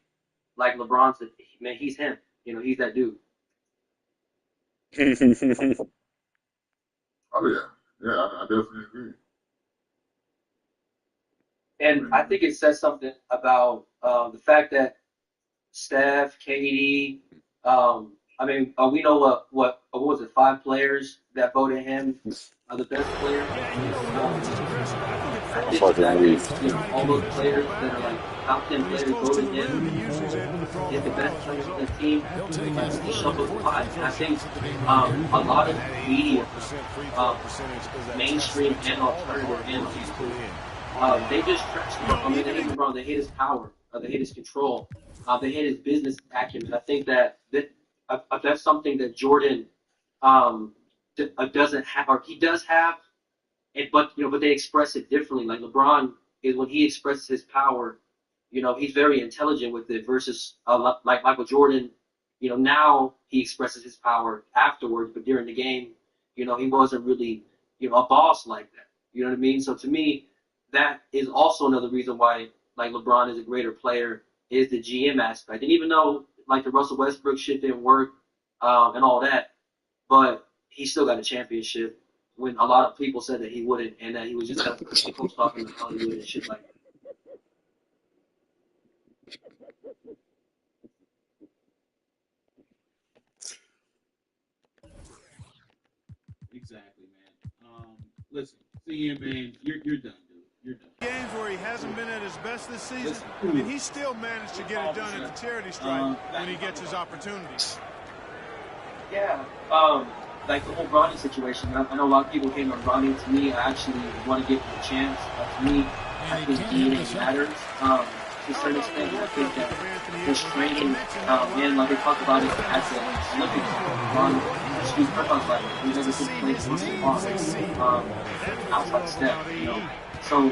like LeBron said, man, he's him. You know, he's that dude. Oh yeah, I definitely agree. And I think it says something about the fact that Steph, KD, I mean, we know what was it, 5 players that voted him the best player. I think the fact that, you know, all those players that are like top 10 players voted him is the best player on the team. He showed those lives. And I think a lot of media, mainstream and alternative analysts, they just trust him. I mean, they hate LeBron. They hate his power. They hate his control. They hate his business acumen. I think that's something that Jordan doesn't have, or he does have, but they express it differently. Like LeBron is, when he expresses his power, you know, he's very intelligent with it. Versus like Michael Jordan, you know, now he expresses his power afterwards, but during the game, you know, he wasn't really, you know, a boss like that. You know what I mean? So to me, that is also another reason why, like, LeBron is a greater player, is the GM aspect. And even though, like, the Russell Westbrook shit didn't work and all that, but he still got a championship when a lot of people said that he wouldn't, and that he was just kind of folks talking to Hollywood and shit like that. Exactly, man. Listen, CM, man, you're done, dude. You're done. Games where he hasn't been at his best this season, and he still managed to get it done at the charity stripe when he gets his opportunities. Yeah, like the whole Bronny situation. I know a lot of people came on Bronny. To me, I actually want to give him a chance. To me, I think DNA matters. To a certain extent, I think that his training, and like they talked about it at the Olympics, Bronny, he doesn't just play for outside step, you know. So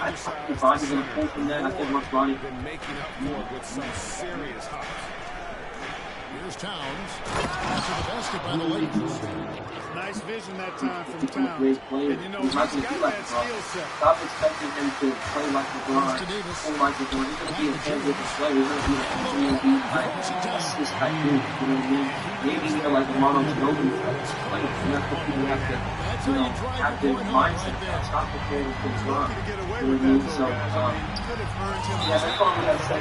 I think Bronny's going to pull from that. I think once Bronny been making up for it with some serious hops. Here's Towns. After the basket by the Lakers. Nice vision that time from Towns. Great player. And you know, he's not going to be like LeBron. Stop expecting him to play like LeBron. Play like LeBron. He's going to be a handwritten player. He's going to be a handwritten like assist type dude. You know what I mean? Maybe, you know, like the Mono Ginobili type player. And that's what people have to, you know, have their mindset. Stop preparing for LeBron. You know what I mean? So, yeah, that's all I'm going to say.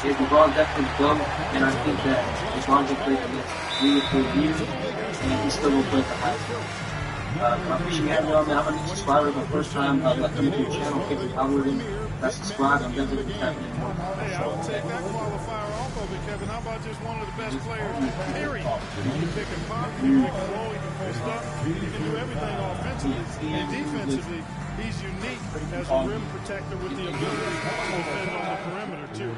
Is LeBron definitely dumb, and I think that LeBron will play for the next 3 or 4 years, and he still will play for high school. I appreciate you having me on, man. I'm a new subscriber. My first time coming to your channel, keep the algorithm. That's subscribed. I'm definitely going to tap in more. Hey, I would take that qualifier off of it, Kevin. How about just one of the best players, period? You can pick and pop, you can pick and roll, you can post up, you can do everything offensively. And defensively, he's unique as a rim protector with the ability to defend on the perimeter, too.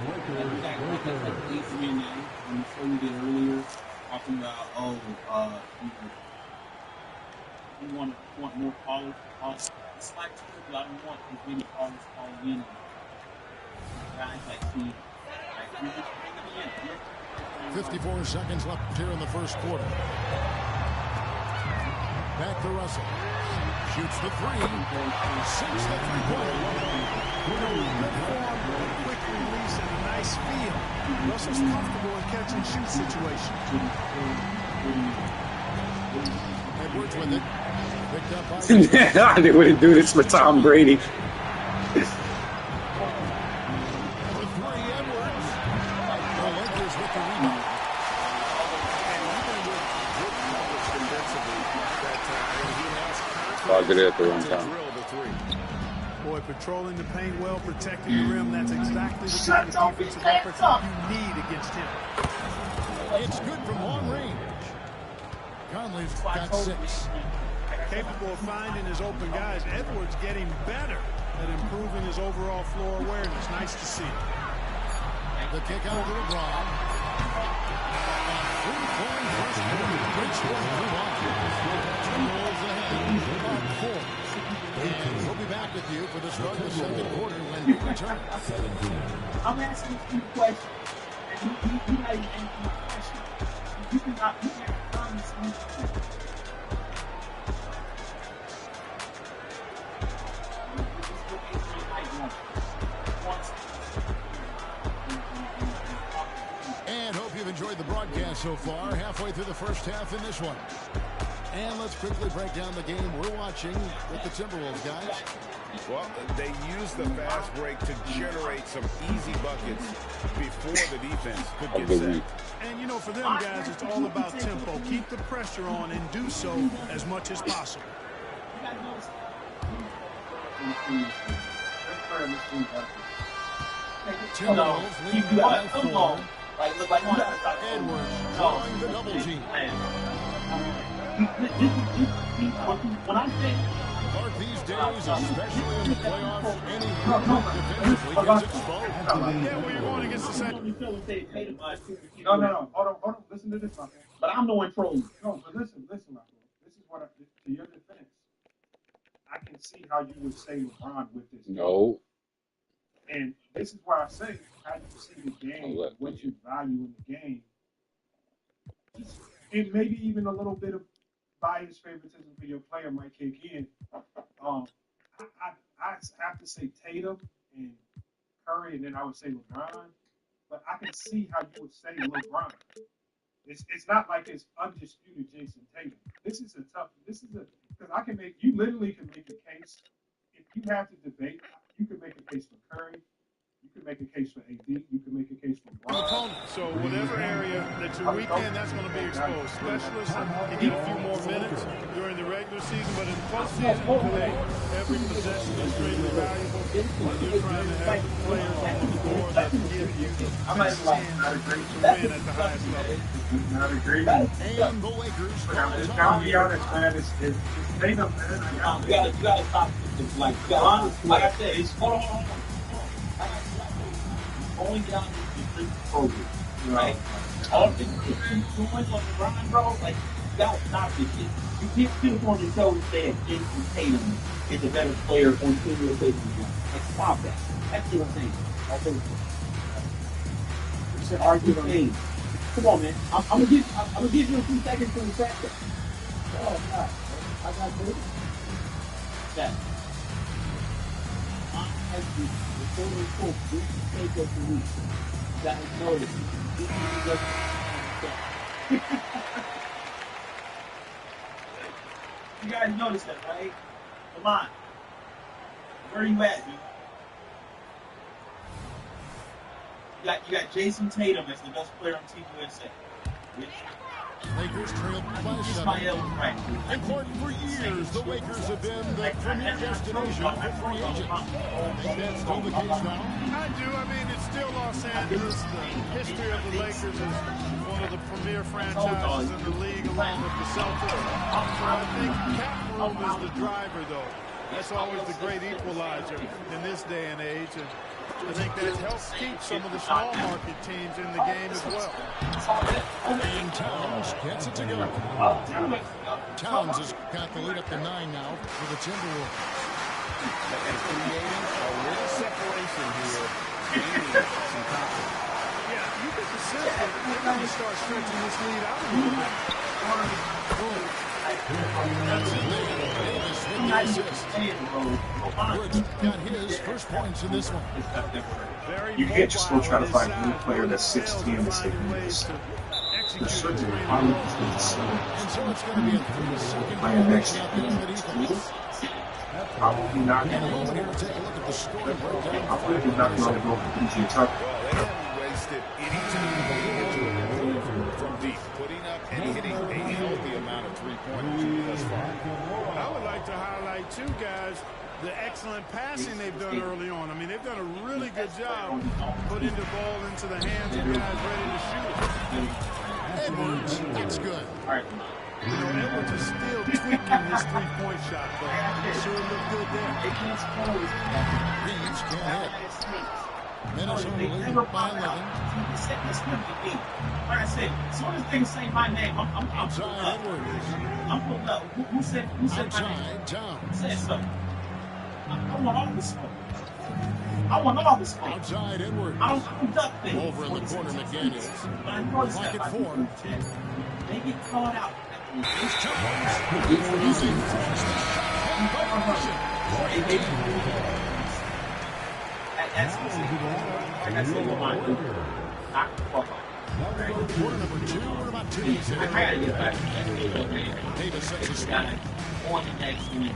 When we did earlier, talking about, you want more callers. It's like, I don't want as many callers calling in. Guys like see, like, you just bring them in. 54 seconds left here in the first quarter. Back to Russell. Shoots the three. Sinks the three-pointer. Good form, quick release, and a nice feel. Russell's comfortable in catch-and-shoot situations. Edwards with it. Picked up by They wouldn't do this for Tom Brady. the three, Edwards. The Lakers with the rebound. Did it at the wrong time. Boy, patrolling the paint well, protecting the rim. That's exactly the kind of defensive effort you need against him. It's good from long range. Conley's got 6. Capable of finding his open guys. Edwards getting better at improving his overall floor awareness. Nice to see. The kick out to LeBron. Free-flowing first quarter. Great score to move on. Timberwolves ahead by 4. And we'll be back with you for the start of the second quarter when we return. I'm asking you a question, and you not even answering my question. You can't promise me. And hope you've enjoyed the broadcast so far. Halfway through the first half in this one. And let's quickly break down the game we're watching with the Timberwolves, guys. Well, they use the fast break to generate some easy buckets before the defense could get set. And, you know, for them guys, it's all about tempo. Keep the pressure on and do so as much as possible. Timberwolves lead by 4. Edwards drawing the double team. When I say Clark, these days, especially in the playoffs, any defensively gets exposed. Yeah, well, you're going against the same. No. Hold on. Listen to this, my man. But I'm the one trolling. No, but listen, my man. This is what to your defense. I can see how you would say LeBron with this. No. And this is why I say how you see the game, what you value in the game. And maybe even a little bit of bias favoritism for your player might kick in. I have to say Tatum and Curry, and then I would say LeBron. But I can see how you would say LeBron. It's not like it's undisputed Jason Tatum. Because you literally can make a case. If you have to debate, you can make a case for Curry. You can make a case for AD. You can make a case for LeBron. So whatever area that you're weak in, that's going to be exposed. Specialists can get a few more minutes during the regular season, but in the postseason, every possession is greatly valuable. You're trying to have players on the board that can give you a chance to win at the highest level. Not agree. And the Lakers. I'll be honest, man. It's Tatum, man. You gotta stop. Like I said, it's hold on. Only down to the program, right? All the influence on LeBron, bro, like, you gotta stop this shit. You can't sit on your show and say that Jason Tatum is a better player on senior basis. Like, stop that. That's what I'm saying. I think it's an argument. Come on, man. I'm gonna give you a few seconds to retract that. Oh God, I got this. That. You guys notice that, right? Come on. Where are you at, dude? You got Jason Tatum as the best player on Team USA. Lakers trailed by 7. And Clark, for years, the Lakers have been the premier destination for free agents. Think that's still the case now? I do. I mean, it's still Los Angeles. The history of the Lakers is one of the premier franchises in the league, along with the Celtics. So I think cap room is the driver, though. That's always the great equalizer in this day and age. And I think that helps keep some of the small market teams in the game as well. And Towns gets it to go. Towns has got the lead up to 9 now for the Timberwolves. And creating a little separation here. Some confidence. Yeah, you get the sense that they're going to start stretching this lead out a little bit. Woods got his first points in this one. You can't just go try to find any player that's 16 and say this. There's certain requirements that the same. And so it's going to be a 3-second playing next year. Probably not. And over here, take a look at the scoring breakdown. I believe he's not going to go for PJ Tucker. Well, they haven't wasted any time from deep, putting up and hitting a healthy amount of three-pointers thus far. I would like to highlight, too, guys, the excellent passing they've done early on. I mean, they've done a really good job putting the ball into the hands of guys ready to shoot. Edwards, that's good. You know, Edwards is still tweaking his three-point shot, though. It sure looked good there. Reeves can't hit. Minnesota They leading never by pop 11. out. It's going to be, like I said, as soon as they say my name, I'm pulling Outside up. Edwards. I'm pulling up. Who said my name? Outside Towns. Who said so? I want all the smoke. I want all the smoke. Outside Edwards. I don't duck things. Over in the corner, McDaniels. But I noticed Clock that at 4. they get called out. Here's Towns. Easy. That's like I said, knock the fuck off. Quarter number 2. What about 2 minutes? I gotta get back. Davis sets a screen. On the next one.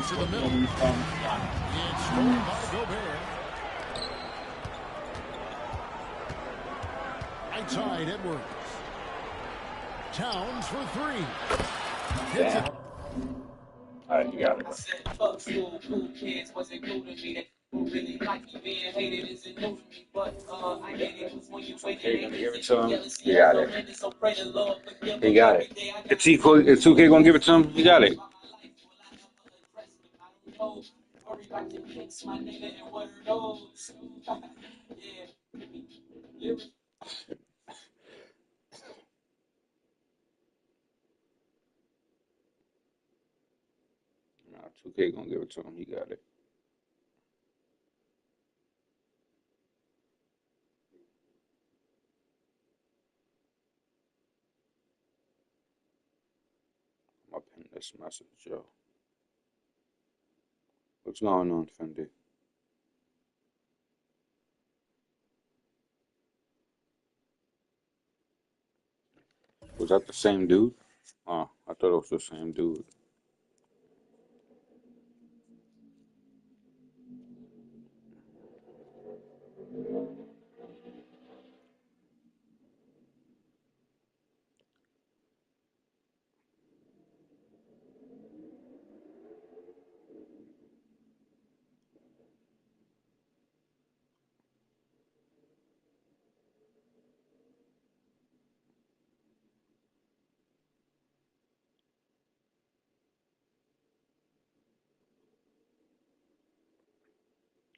To the middle. It's scored by Gobert. Outside Edwards. Towns for 3. Hits it. All right, you got it. I said, fuck school, cool kids wasn't cool to me. Who really like me being hated isn't new to me. But I get it was when you waited. Okay, gonna give it to him. You got it. He got it. Is 2K gonna give it to him? He got it. Nah, 2K gonna give it to him. He got it. I'm gonna pin this message, yo. What's going on, Fendi? Was that the same dude? Oh, I thought it was the same dude.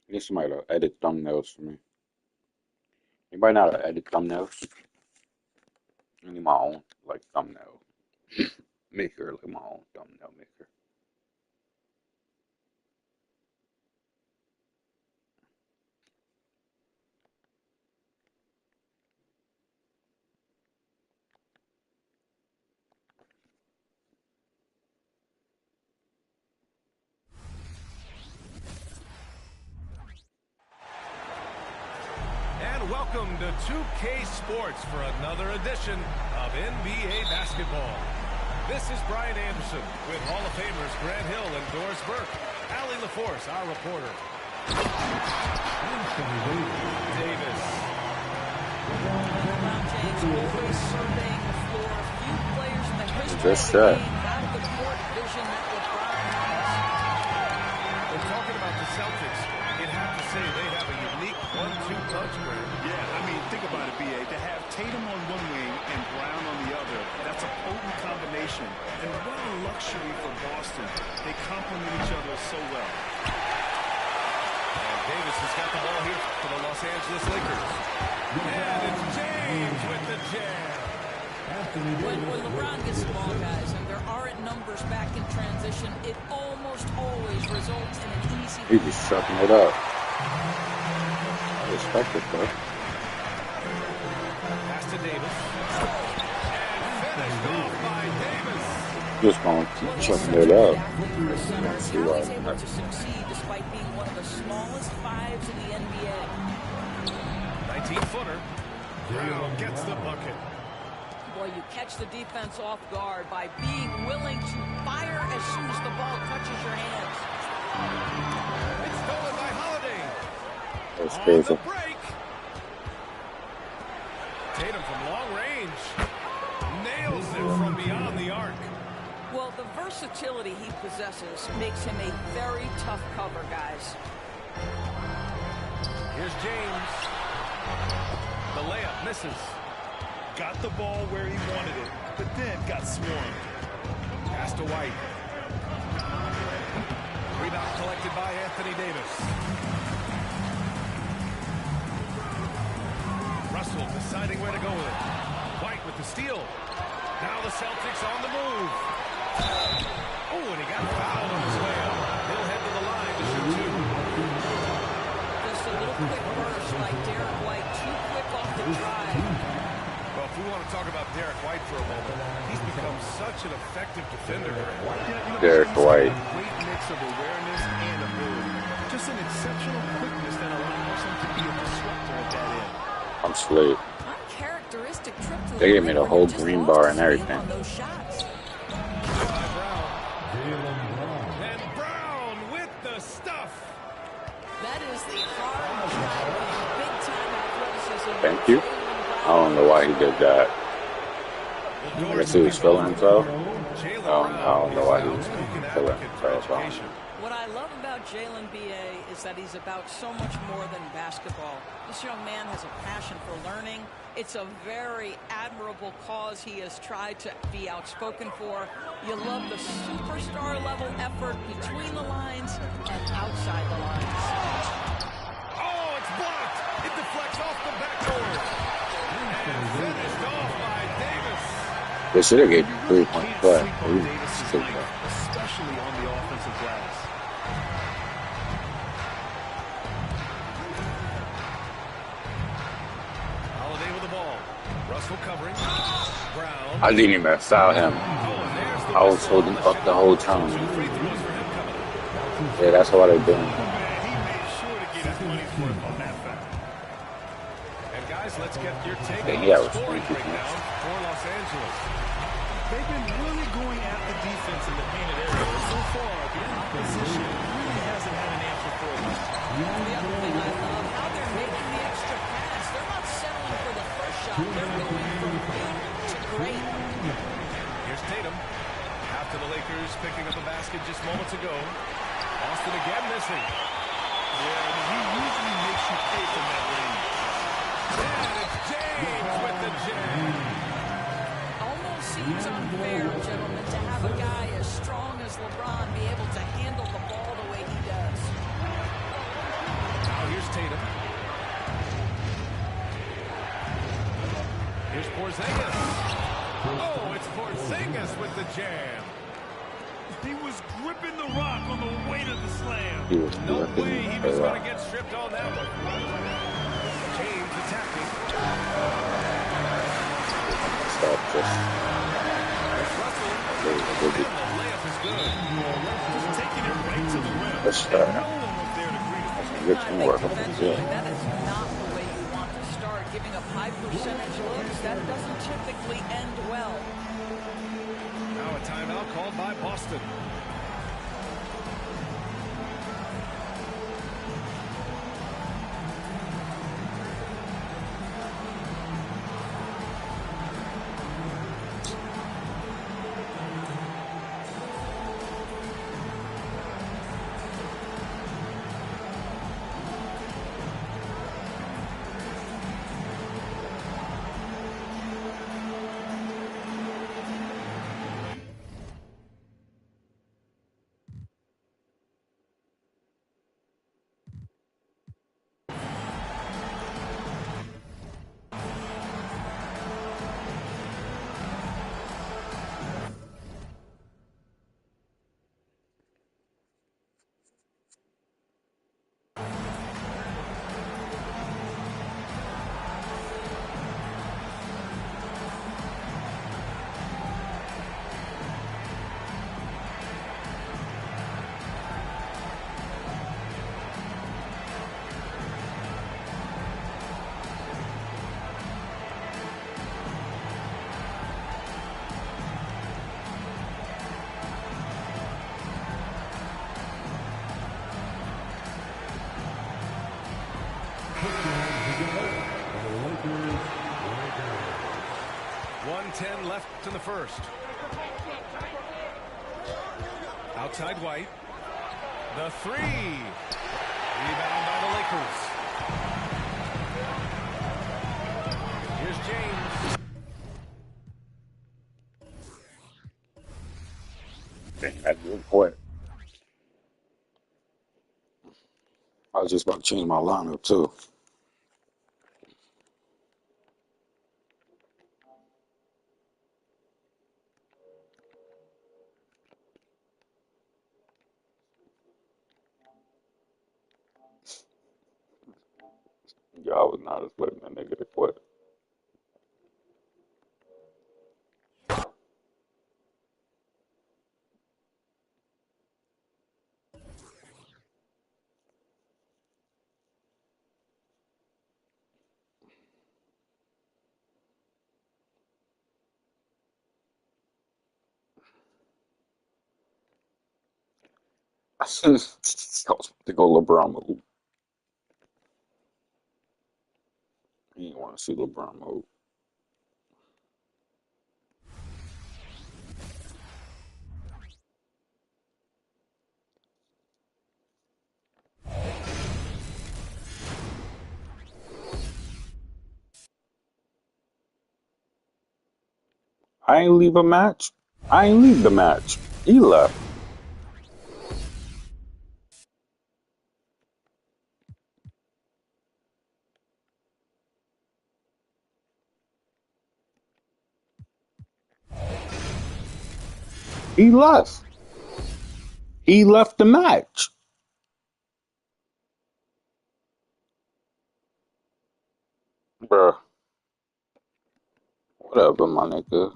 I need somebody to edit thumbnails for me. Anybody know how to edit thumbnails? I need my own, like, thumbnail maker, like my own thumbnail maker. And welcome to 2K Sports for another edition of NBA basketball. This is Brian Anderson with Hall of Famers Grant Hill and Doris Burke. Allie LaForce, our reporter. Davis. LeBron James always surveying the floor. A few players in the history Just of the that. game out of the court vision that LeBron has. When talking about the Celtics, you'd have to say they have a unique 1-2 punch, Grant. Yeah, I mean, think about it, B.A. To have Tatum on one wing and Brown on the other, that's a potent combination. And what a luxury for Boston. They complement each other so well. And Davis has got the ball here for the Los Angeles Lakers. And it's James with the jam. When LeBron gets the ball, guys, and there aren't numbers back in transition, it almost always results in an easy... He just shutting it up. I respect it, though. Pass to Davis. And finished off by Davis. Just gonna keep shutting it up. See How why he's able to succeed despite being one of the smallest fives in the NBA. 19-footer. Brown gets the bucket. Boy, you catch the defense off guard by being willing to fire as soon as the ball touches your hands. It's stolen by Holiday. That's On crazy. the break. Tatum from long range. Nails it from beyond the arc. Well, the versatility he possesses makes him a very tough cover, guys. Here's James. The layup misses. Got the ball where he wanted it, but then got swarmed. Pass to White. Rebound collected by Anthony Davis. deciding where to go with it. White with the steal. Now the Celtics on the move. Oh, and he got fouled on his way out. He'll head to the line to shoot two. Just a little quick burst like Derek White. Too quick off the drive. Well, if we want to talk about Derek White for a moment, he's become such an effective defender. Derek White. Great mix of awareness and ability. Just an exceptional quickness that allows him to be a disruptor at that end. I'm asleep. Uncharacteristic trip to They gave me the whole green bar and everything. on those shots. And Brown with the stuff. That is the hard driving, big time athleticism. Thank you. I don't know why he did that. I guess he was feeling himself. I don't know why he was feeling himself. What I love about Jalen B.A. is that he's about so much more than basketball. This young man has a passion for learning. It's a very admirable cause he has tried to be outspoken for. You love the superstar level effort between the lines and outside the lines. Oh, it's blocked. It deflects off the backboard. And finished off by Davis. They should have gave you 3-point play. Especially on the offensive glass. Holiday with the ball. Russell covering. Brown. I didn't even foul him. I was holding up the whole time. Yeah, that's what they're doing. And guys, let's get your take on Yeah, the scoring breakdown for Los Angeles. They've been really going at the defense in the painted area. So far, the opposition really hasn't had an answer for them. The other thing I love, how they're making the extra pass. They're not settling for the first shot. They're going from good to great. Here's Tatum. After the Lakers picking up a basket just moments ago. Boston again missing. Yeah, he usually makes you pay from that range. And it's James with the jam. Almost seems unfair, gentlemen, to have a guy as strong as LeBron be able to handle the ball the way he does. Now here's Tatum. Here's Porzingis. Oh, it's Porzingis with the jam. He was gripping the rock on the weight of the slam. No way he was going to get stripped on that one. James attacking. Stop this. Russell. And the layup is good. Just taking it right to the rim. Let's start. No one was there to greet him. Good teamwork. That is not the way you want to start. Giving up high percentage looks, that doesn't typically end well. Now a timeout called by Boston. .10 left in the first. Outside White. The three. Rebound by the Lakers. Here's James. Dang, that's good point. I was just about to change my lineup too. Yeah, I was not expecting that nigga to quit. I was to go LeBron move. He didn't want to see LeBron move. I ain't leave a match. I ain't leave the match. He left. He left. He left the match. Bruh. Whatever, my nigga.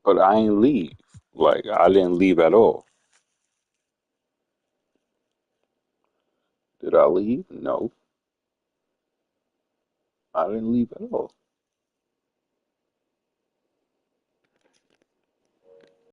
But I ain't leave. Like, I didn't leave at all. Did I leave? No. I didn't leave at all.